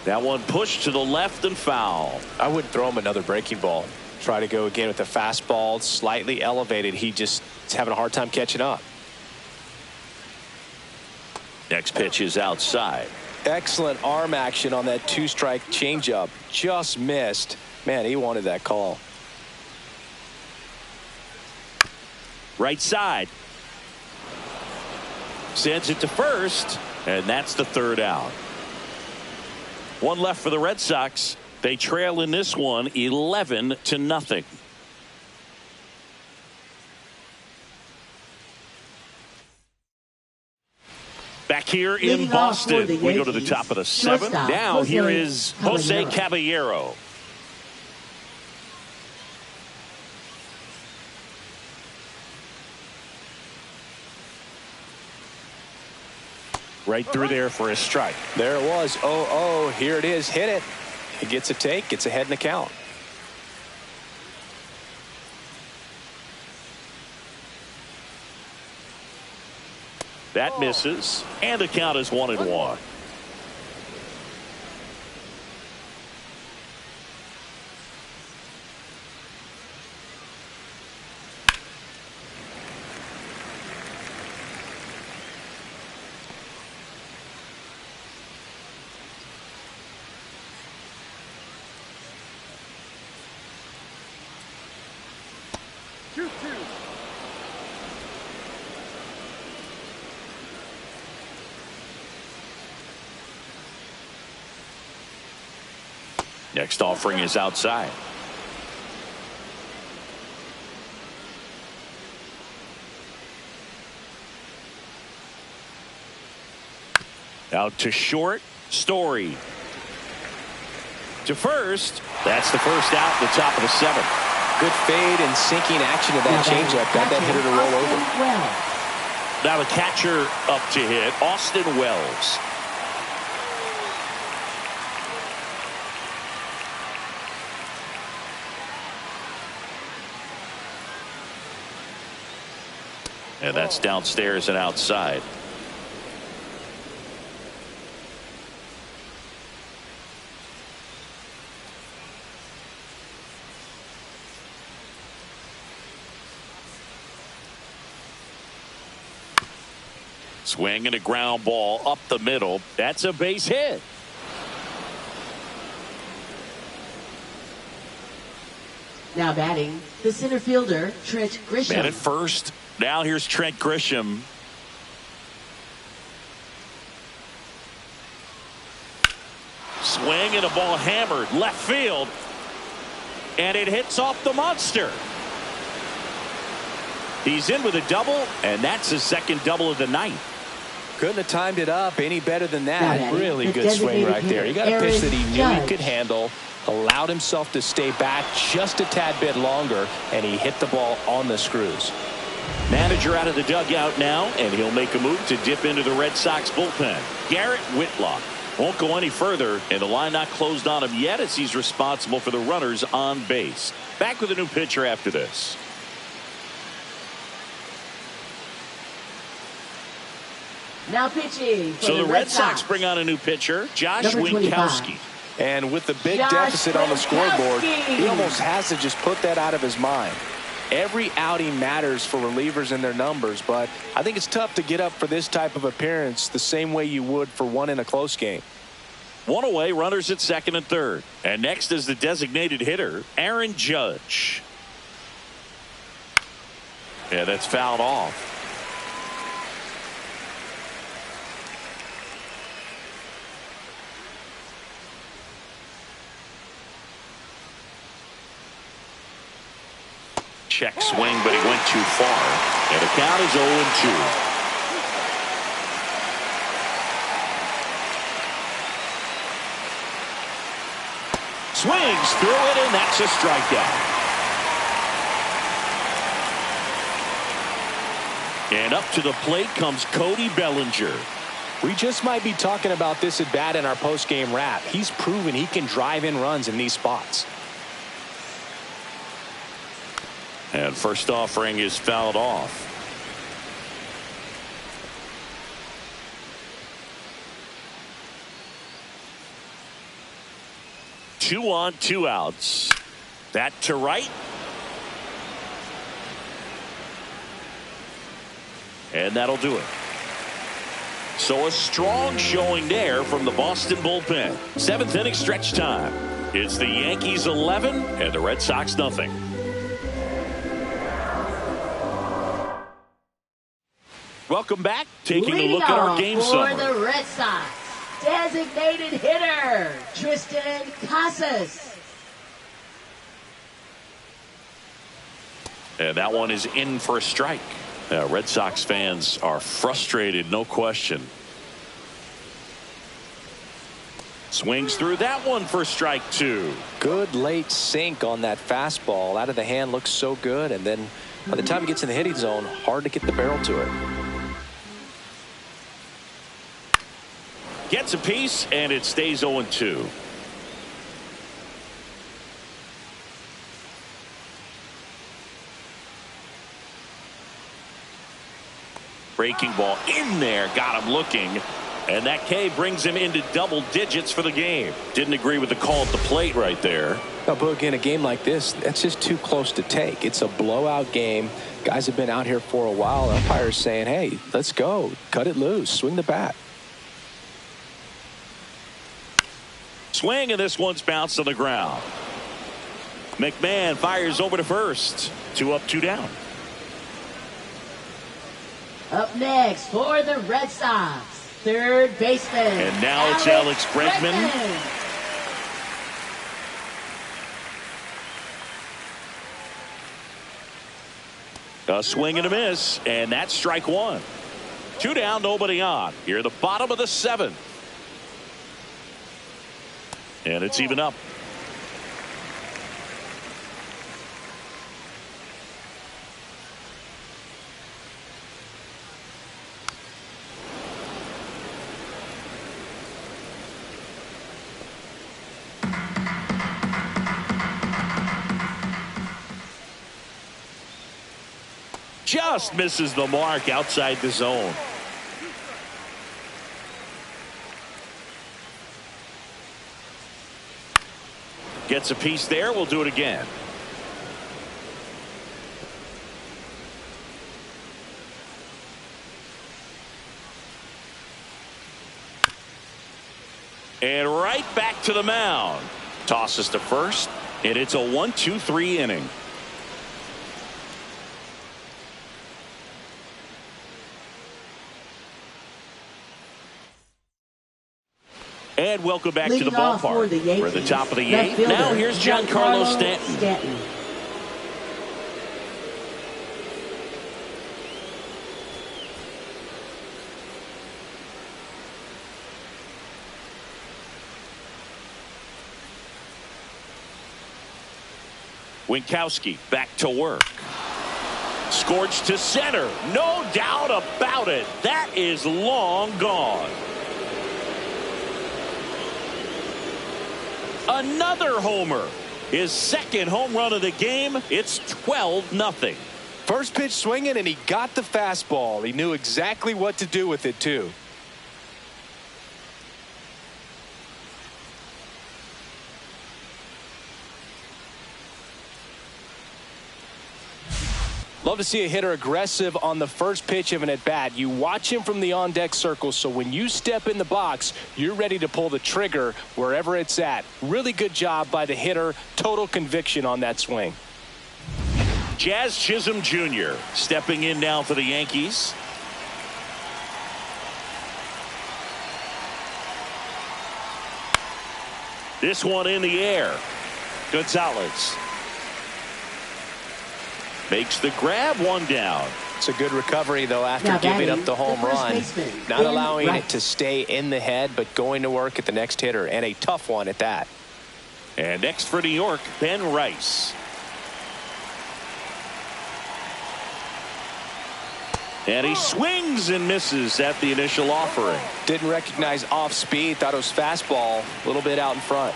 That one pushed to the left and foul. I wouldn't throw him another breaking ball. Try to go again with the fastball, slightly elevated. He just is having a hard time catching up. Next pitch is outside. Excellent arm action on that 2-strike changeup. Just missed. Man, he wanted that call. Right side. Sends it to first, and that's the 3rd out. 1 left for the Red Sox. They trail in this one 11-0. Back here in Boston, we go to the top of the 7th. Now here is Jose Caballero. Right through there for a strike. There it was. Oh, here it is. Hit it. He gets a take, gets ahead in the count. That misses, and the count is 1-1. Next offering is outside. Out to short. Story. To first. That's the first out at the top of the 7th. Good fade and sinking action of that changeup. Got that hitter to roll over. Now the catcher up to hit, Austin Wells. And that's downstairs and outside. Swing and a ground ball up the middle. That's a base hit. Now batting, the center fielder, Trent Grisham. Man at first. Now here's Trent Grisham. Swing and a ball hammered left field. And it hits off the monster. He's in with a double, and that's his second double of the night. Couldn't have timed it up any better than that. Really good swing right there. He got a pitch that he knew he could handle, allowed himself to stay back just a tad bit longer, and he hit the ball on the screws. Manager out of the dugout now, and he'll make a move to dip into the Red Sox bullpen. Garrett Whitlock won't go any further, and the line not closed on him yet as he's responsible for the runners on base. Back with a new pitcher after this. Now pitching for so the Red Sox bring on a new pitcher, Josh Winkowski. And with the big deficit on the scoreboard, he almost has to just put that out of his mind. Every outing matters for relievers and their numbers, but I think it's tough to get up for this type of appearance the same way you would for one in a close game. One away, runners at second and third. And next is the designated hitter, Aaron Judge. Yeah, that's fouled off. Check swing, but he went too far. And the count is 0-2. Swings through it, and that's a strikeout. And up to the plate comes Cody Bellinger. We just might be talking about this at bat in our post-game wrap. He's proven he can drive in runs in these spots. And first offering is fouled off. Two on, two outs. That to right. And that'll do it. So a strong showing there from the Boston bullpen. 7th inning stretch time. It's the Yankees 11 and the Red Sox nothing. Welcome back. Taking a look at our game summary. For the Red Sox, designated hitter, Tristan Casas. And that one is in for a strike. Red Sox fans are frustrated, no question. Swings through that one for strike 2. Good late sink on that fastball. Out of the hand, looks so good. And then by the time he gets in the hitting zone, hard to get the barrel to it. Gets a piece, and it stays 0-2. Breaking ball in there, got him looking. And that K brings him into double digits for the game. Didn't agree with the call at the plate right there. Now, Boog, in a game like this, that's just too close to take. It's a blowout game. Guys have been out here for a while. Umpire's saying, hey, let's go. Cut it loose. Swing the bat. Swing, and this one's bounced on the ground. McMahon fires over to first. 2 up, 2 down. Up next for the Red Sox, third baseman. And now it's Alex Bregman. A swing and a miss, and that's strike 1. 2 down, nobody on. Here at the bottom of the 7th. And it's even up. Just misses the mark outside the zone. Gets a piece there. We'll do it again. And right back to the mound. Tosses to first, and it's a 1-2-3 inning. And welcome back to the ballpark. We're at the top of the 8th. Now here's Giancarlo Stanton. Winkowski back to work. Scorched to center. No doubt about it. That is long gone. Another homer. His second home run of the game. It's 12-0. First pitch swinging, and he got the fastball. He knew exactly what to do with it, too. Love to see a hitter aggressive on the first pitch of an at-bat. You watch him from the on-deck circle, so when you step in the box, you're ready to pull the trigger wherever it's at. Really good job by the hitter. Total conviction on that swing. Jazz Chisholm Jr. stepping in now for the Yankees. This one in the air. Gonzalez makes the grab, 1 down. It's a good recovery, though, after giving up the home run. Not allowing it to stay in the head, but going to work at the next hitter, and a tough one at that. And next for New York, Ben Rice. And he swings and misses at the initial offering. Didn't recognize off speed, thought it was fastball, a little bit out in front.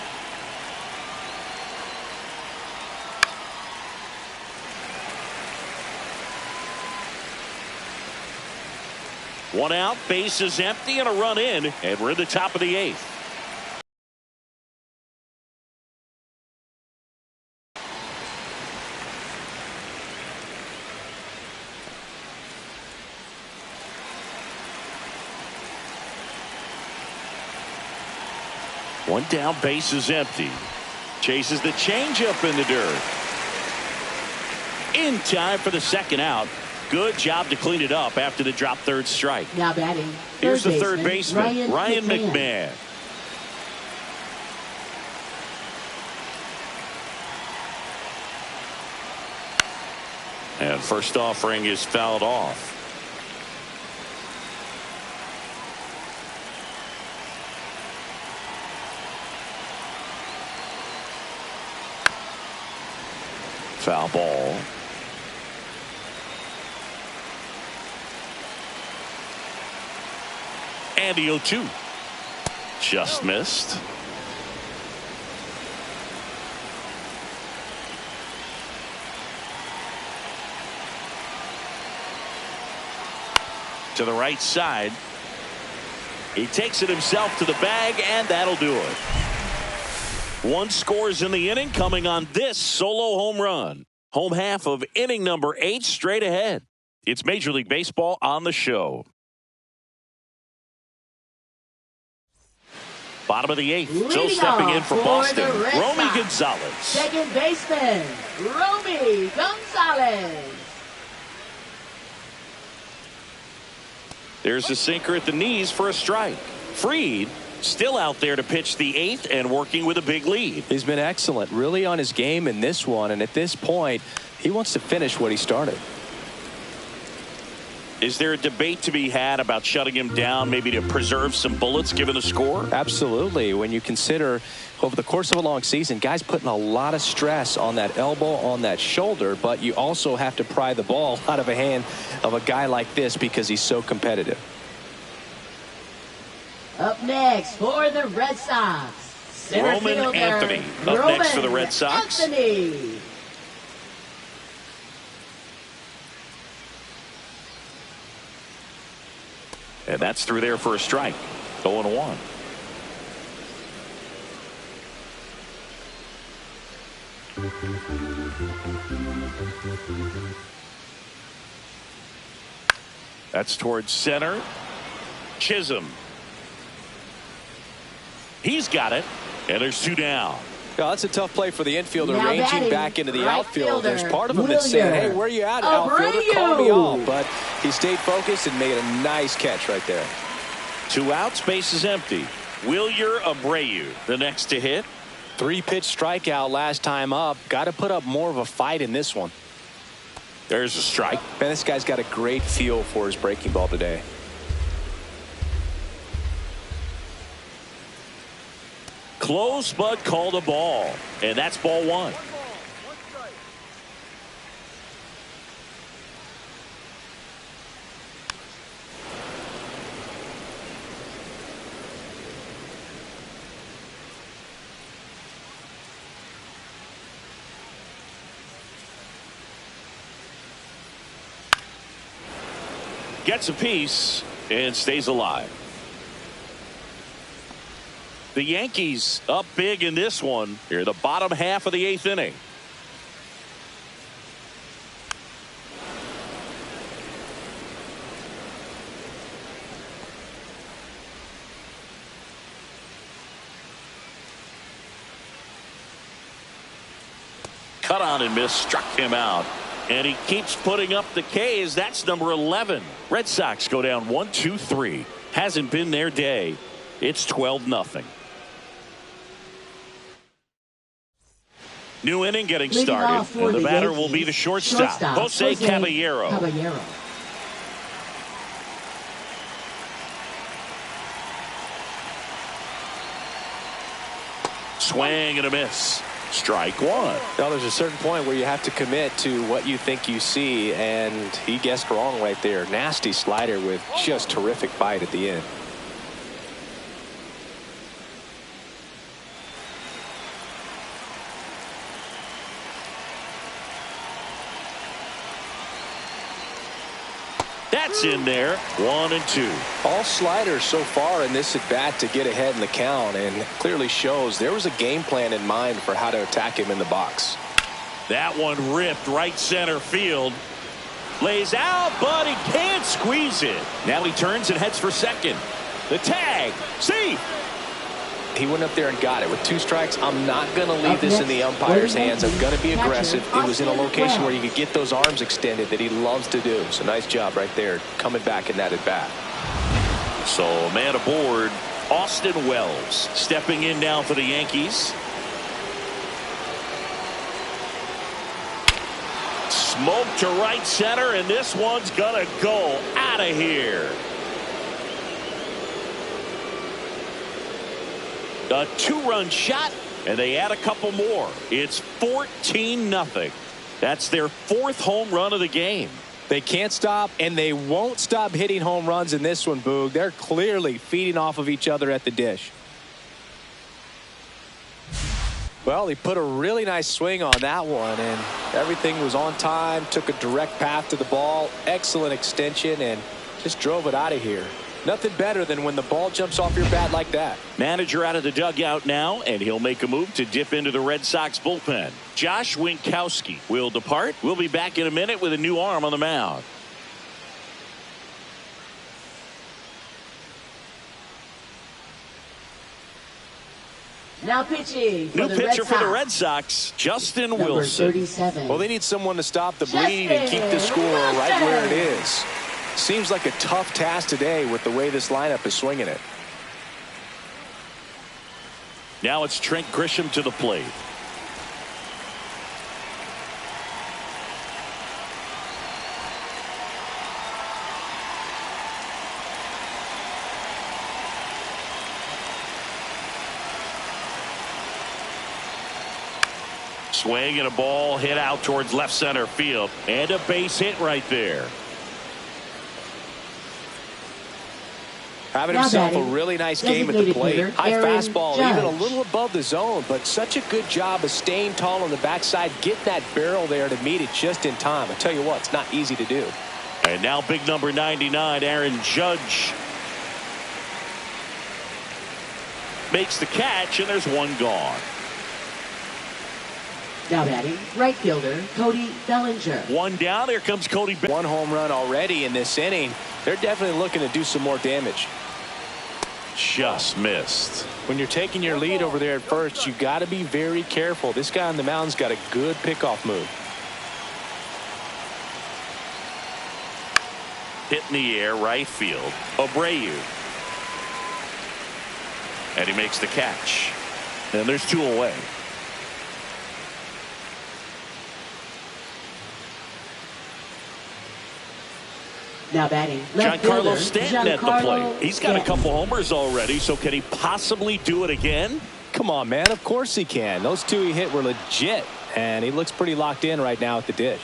One out, base is empty, and a run in, and we're at the top of the 8th. One down, base is empty. Chases the changeup in the dirt. In time for the second out. Good job to clean it up after the drop third strike. Now batting. Here's the third baseman, Ryan McMahon. And first offering is fouled off. Foul ball. And the 0-2. Just missed. To the right side. He takes it himself to the bag, and that'll do it. 1 scores in the inning, coming on this solo home run. Home half of inning number 8 straight ahead. It's Major League Baseball on the show. Bottom of the 8th. So stepping in for Boston, Romy Gonzalez. Second baseman, Romy Gonzalez. There's a sinker at the knees for a strike. Fried still out there to pitch the 8th and working with a big lead. He's been excellent, really on his game in this one, and at this point, he wants to finish what he started. Is there a debate to be had about shutting him down, maybe to preserve some bullets given the score? Absolutely. When you consider over the course of a long season, guys putting a lot of stress on that elbow, on that shoulder, but you also have to pry the ball out of a hand of a guy like this because he's so competitive. Up next for the Red Sox, center Roman fielder, Anthony up next for the Red Sox. Anthony. And that's through there for a strike. 0-1. That's towards center. Chisholm. He's got it. And there's 2 down. Yeah, that's a tough play for the infielder, Now ranging batting, back into the right outfield. There's fielder, part of him that's saying, hey, where you at, outfielder? Call me off. But he stayed focused and made a nice catch right there. 2 outs, base is empty. Wilyer Abreu, the next to hit. 3-pitch strikeout last time up. Got to put up more of a fight in this one. There's a strike. Man, this guy's got a great feel for his breaking ball today. Close, but called a ball. And that's ball 1. 1 ball, 1 strike. Gets a piece and stays alive. The Yankees up big in this one. Here, the bottom half of the 8th inning. Cut on and miss, struck him out. And he keeps putting up the Ks. That's number 11. Red Sox go down 1-2-3. Hasn't been their day. It's 12-0. New inning getting started. And the batter will be the shortstop, Jose Caballero. Swing and a miss. Strike 1. Now, there's a certain point where you have to commit to what you think you see, and he guessed wrong right there. Nasty slider with just terrific bite at the end. That's in there. 1-2. All sliders so far in this at bat to get ahead in the count, and clearly shows there was a game plan in mind for how to attack him in the box. That one ripped right center field. Lays out, but he can't squeeze it. Now he turns and heads for second. The tag. See. He went up there and got it. With 2 strikes, I'm not going to leave this in the umpire's hands. I'm going to be aggressive. It was in a location where you could get those arms extended that he loves to do. So nice job right there coming back in that at bat. So a man aboard, Austin Wells, stepping in now for the Yankees. Smoke to right center, and this one's gonna go out of here. A 2-run shot, and they add a couple more. It's 14-0. That's their 4th home run of the game. They can't stop, and they won't stop hitting home runs in this one, Boog. They're clearly feeding off of each other at the dish. Well, he put a really nice swing on that one, and everything was on time, took a direct path to the ball, excellent extension, and just drove it out of here. Nothing better than when the ball jumps off your bat like that. Manager out of the dugout now, and he'll make a move to dip into the Red Sox bullpen. Josh Winkowski will depart. We'll be back in a minute with a new arm on the mound. Now pitching for New the pitcher Red for the Sox. Red Sox, Justin Number Wilson. 37. Well, they need someone to stop the bleeding and keep the score right where it is. Seems like a tough task today with the way this lineup is swinging it. Now it's Trent Grisham to the plate. Swing and a ball hit out towards left center field, and a base hit right there. Having Now himself a batting, really nice game at the designated plate. hitter, High Aaron fastball, Judge. even a little above the zone, but such a good job of staying tall on the backside, getting that barrel there to meet it just in time. I tell you what, it's not easy to do. And now big number 99, Aaron Judge, makes the catch, and there's one gone. Now batting, right fielder Cody Bellinger. One down. Here comes Cody. One home run already in this inning. They're definitely looking to do some more damage. Just missed. When you're taking your lead over there at first, you got to be very careful. This guy on the mound's got a good pickoff move. Hit in the air, right field. Abreu. And he makes the catch. And there's two away. Now batting, left fielder Giancarlo Stanton at the plate. He's got a couple homers already, so can he possibly do it again? Come on, man. Of course he can. Those two he hit were legit, and he looks pretty locked in right now at the dish.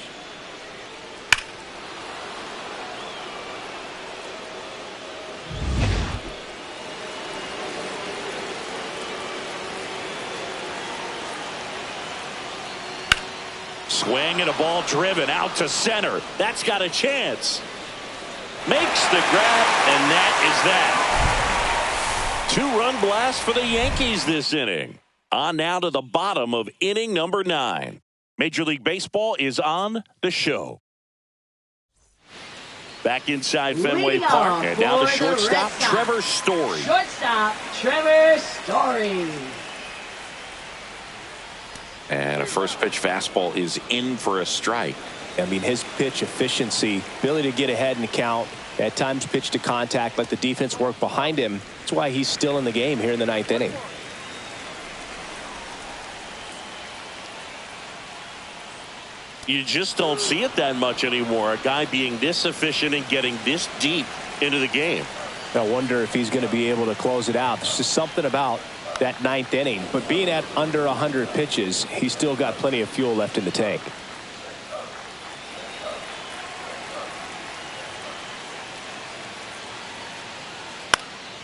Swing and a ball driven out to center. That's got a chance. Makes the grab, and that is that. Two-run blast for the Yankees this inning. On now to the bottom of inning number 9. Major League Baseball is on the show. Back inside Fenway Leading Park, off and now the for the shortstop, Red Sox. Trevor Story. Shortstop Trevor Story. And a first pitch fastball is in for a strike. I mean, his pitch efficiency, ability to get ahead in the count, at times pitch to contact, let the defense work behind him. That's why he's still in the game here in the 9th inning. You just don't see it that much anymore. A guy being this efficient and getting this deep into the game. I wonder if he's going to be able to close it out. There's just something about that 9th inning. But being at under 100 pitches, he's still got plenty of fuel left in the tank.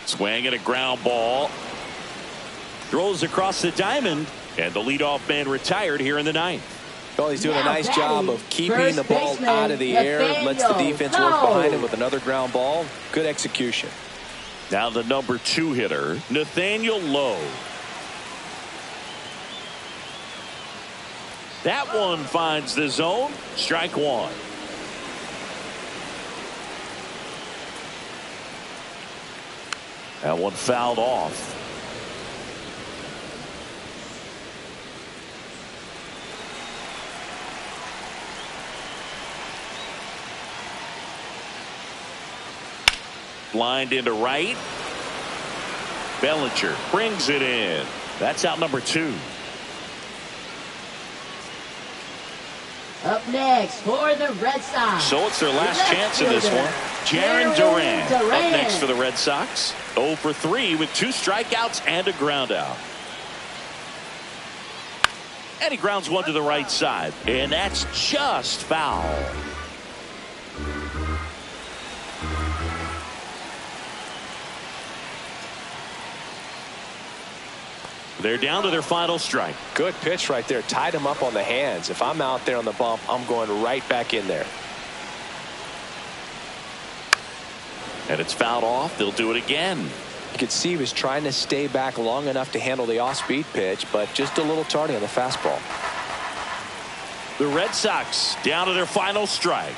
Swing and a ground ball. Throws across the diamond, and the leadoff man retired here in the 9th. Well, he's doing a Now nice batting, job of keeping first the ball baseman, out of the air, lets the Nathaniel defense work behind him Lowe. with another ground ball. Good execution. Now the number 2 hitter, Nathaniel Lowe. That one finds the zone. Strike one. That one fouled off. Lined into right. Bellinger brings it in. That's out number 2. Up next for the Red Sox. So it's their last Left chance in this fielder, one. Jaron Jarren Duran up next for the Red Sox. 0 for 3 with 2 strikeouts and a ground out. And he grounds one to the right side. And that's just foul. They're down to their final strike. Good pitch right there. Tied him up on the hands. If I'm out there on the bump, I'm going right back in there. And it's fouled off. They'll do it again. You could see he was trying to stay back long enough to handle the off-speed pitch, but just a little tardy on the fastball. The Red Sox down to their final strike.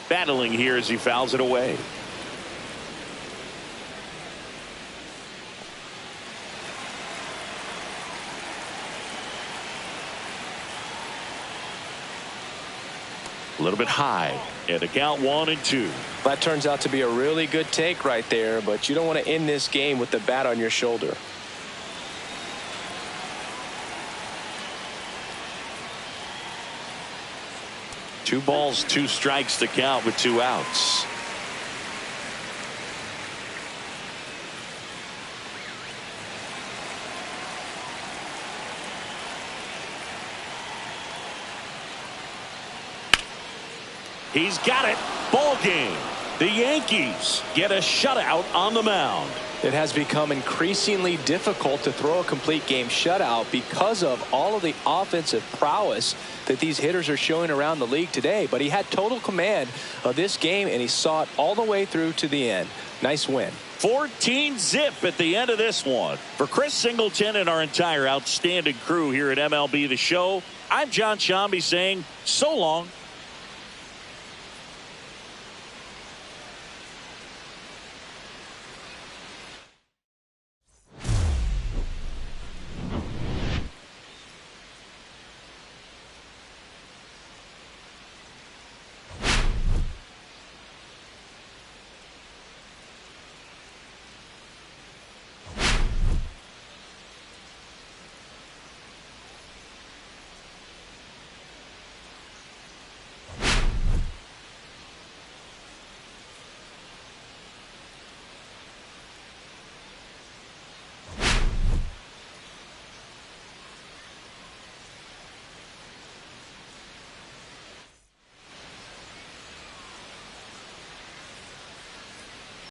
Battling here as he fouls it away. A little bit high, and a count 1-2. That turns out to be a really good take right there, but you don't want to end this game with the bat on your shoulder. Two balls, two strikes to count with 2 outs. He's got it. Ball game. The Yankees get a shutout on the mound. It has become increasingly difficult to throw a complete game shutout because of all of the offensive prowess that these hitters are showing around the league today. But he had total command of this game, and he saw it all the way through to the end. Nice win. 14-zip at the end of this one. For Chris Singleton and our entire outstanding crew here at MLB The Show, I'm John Shambi saying so long.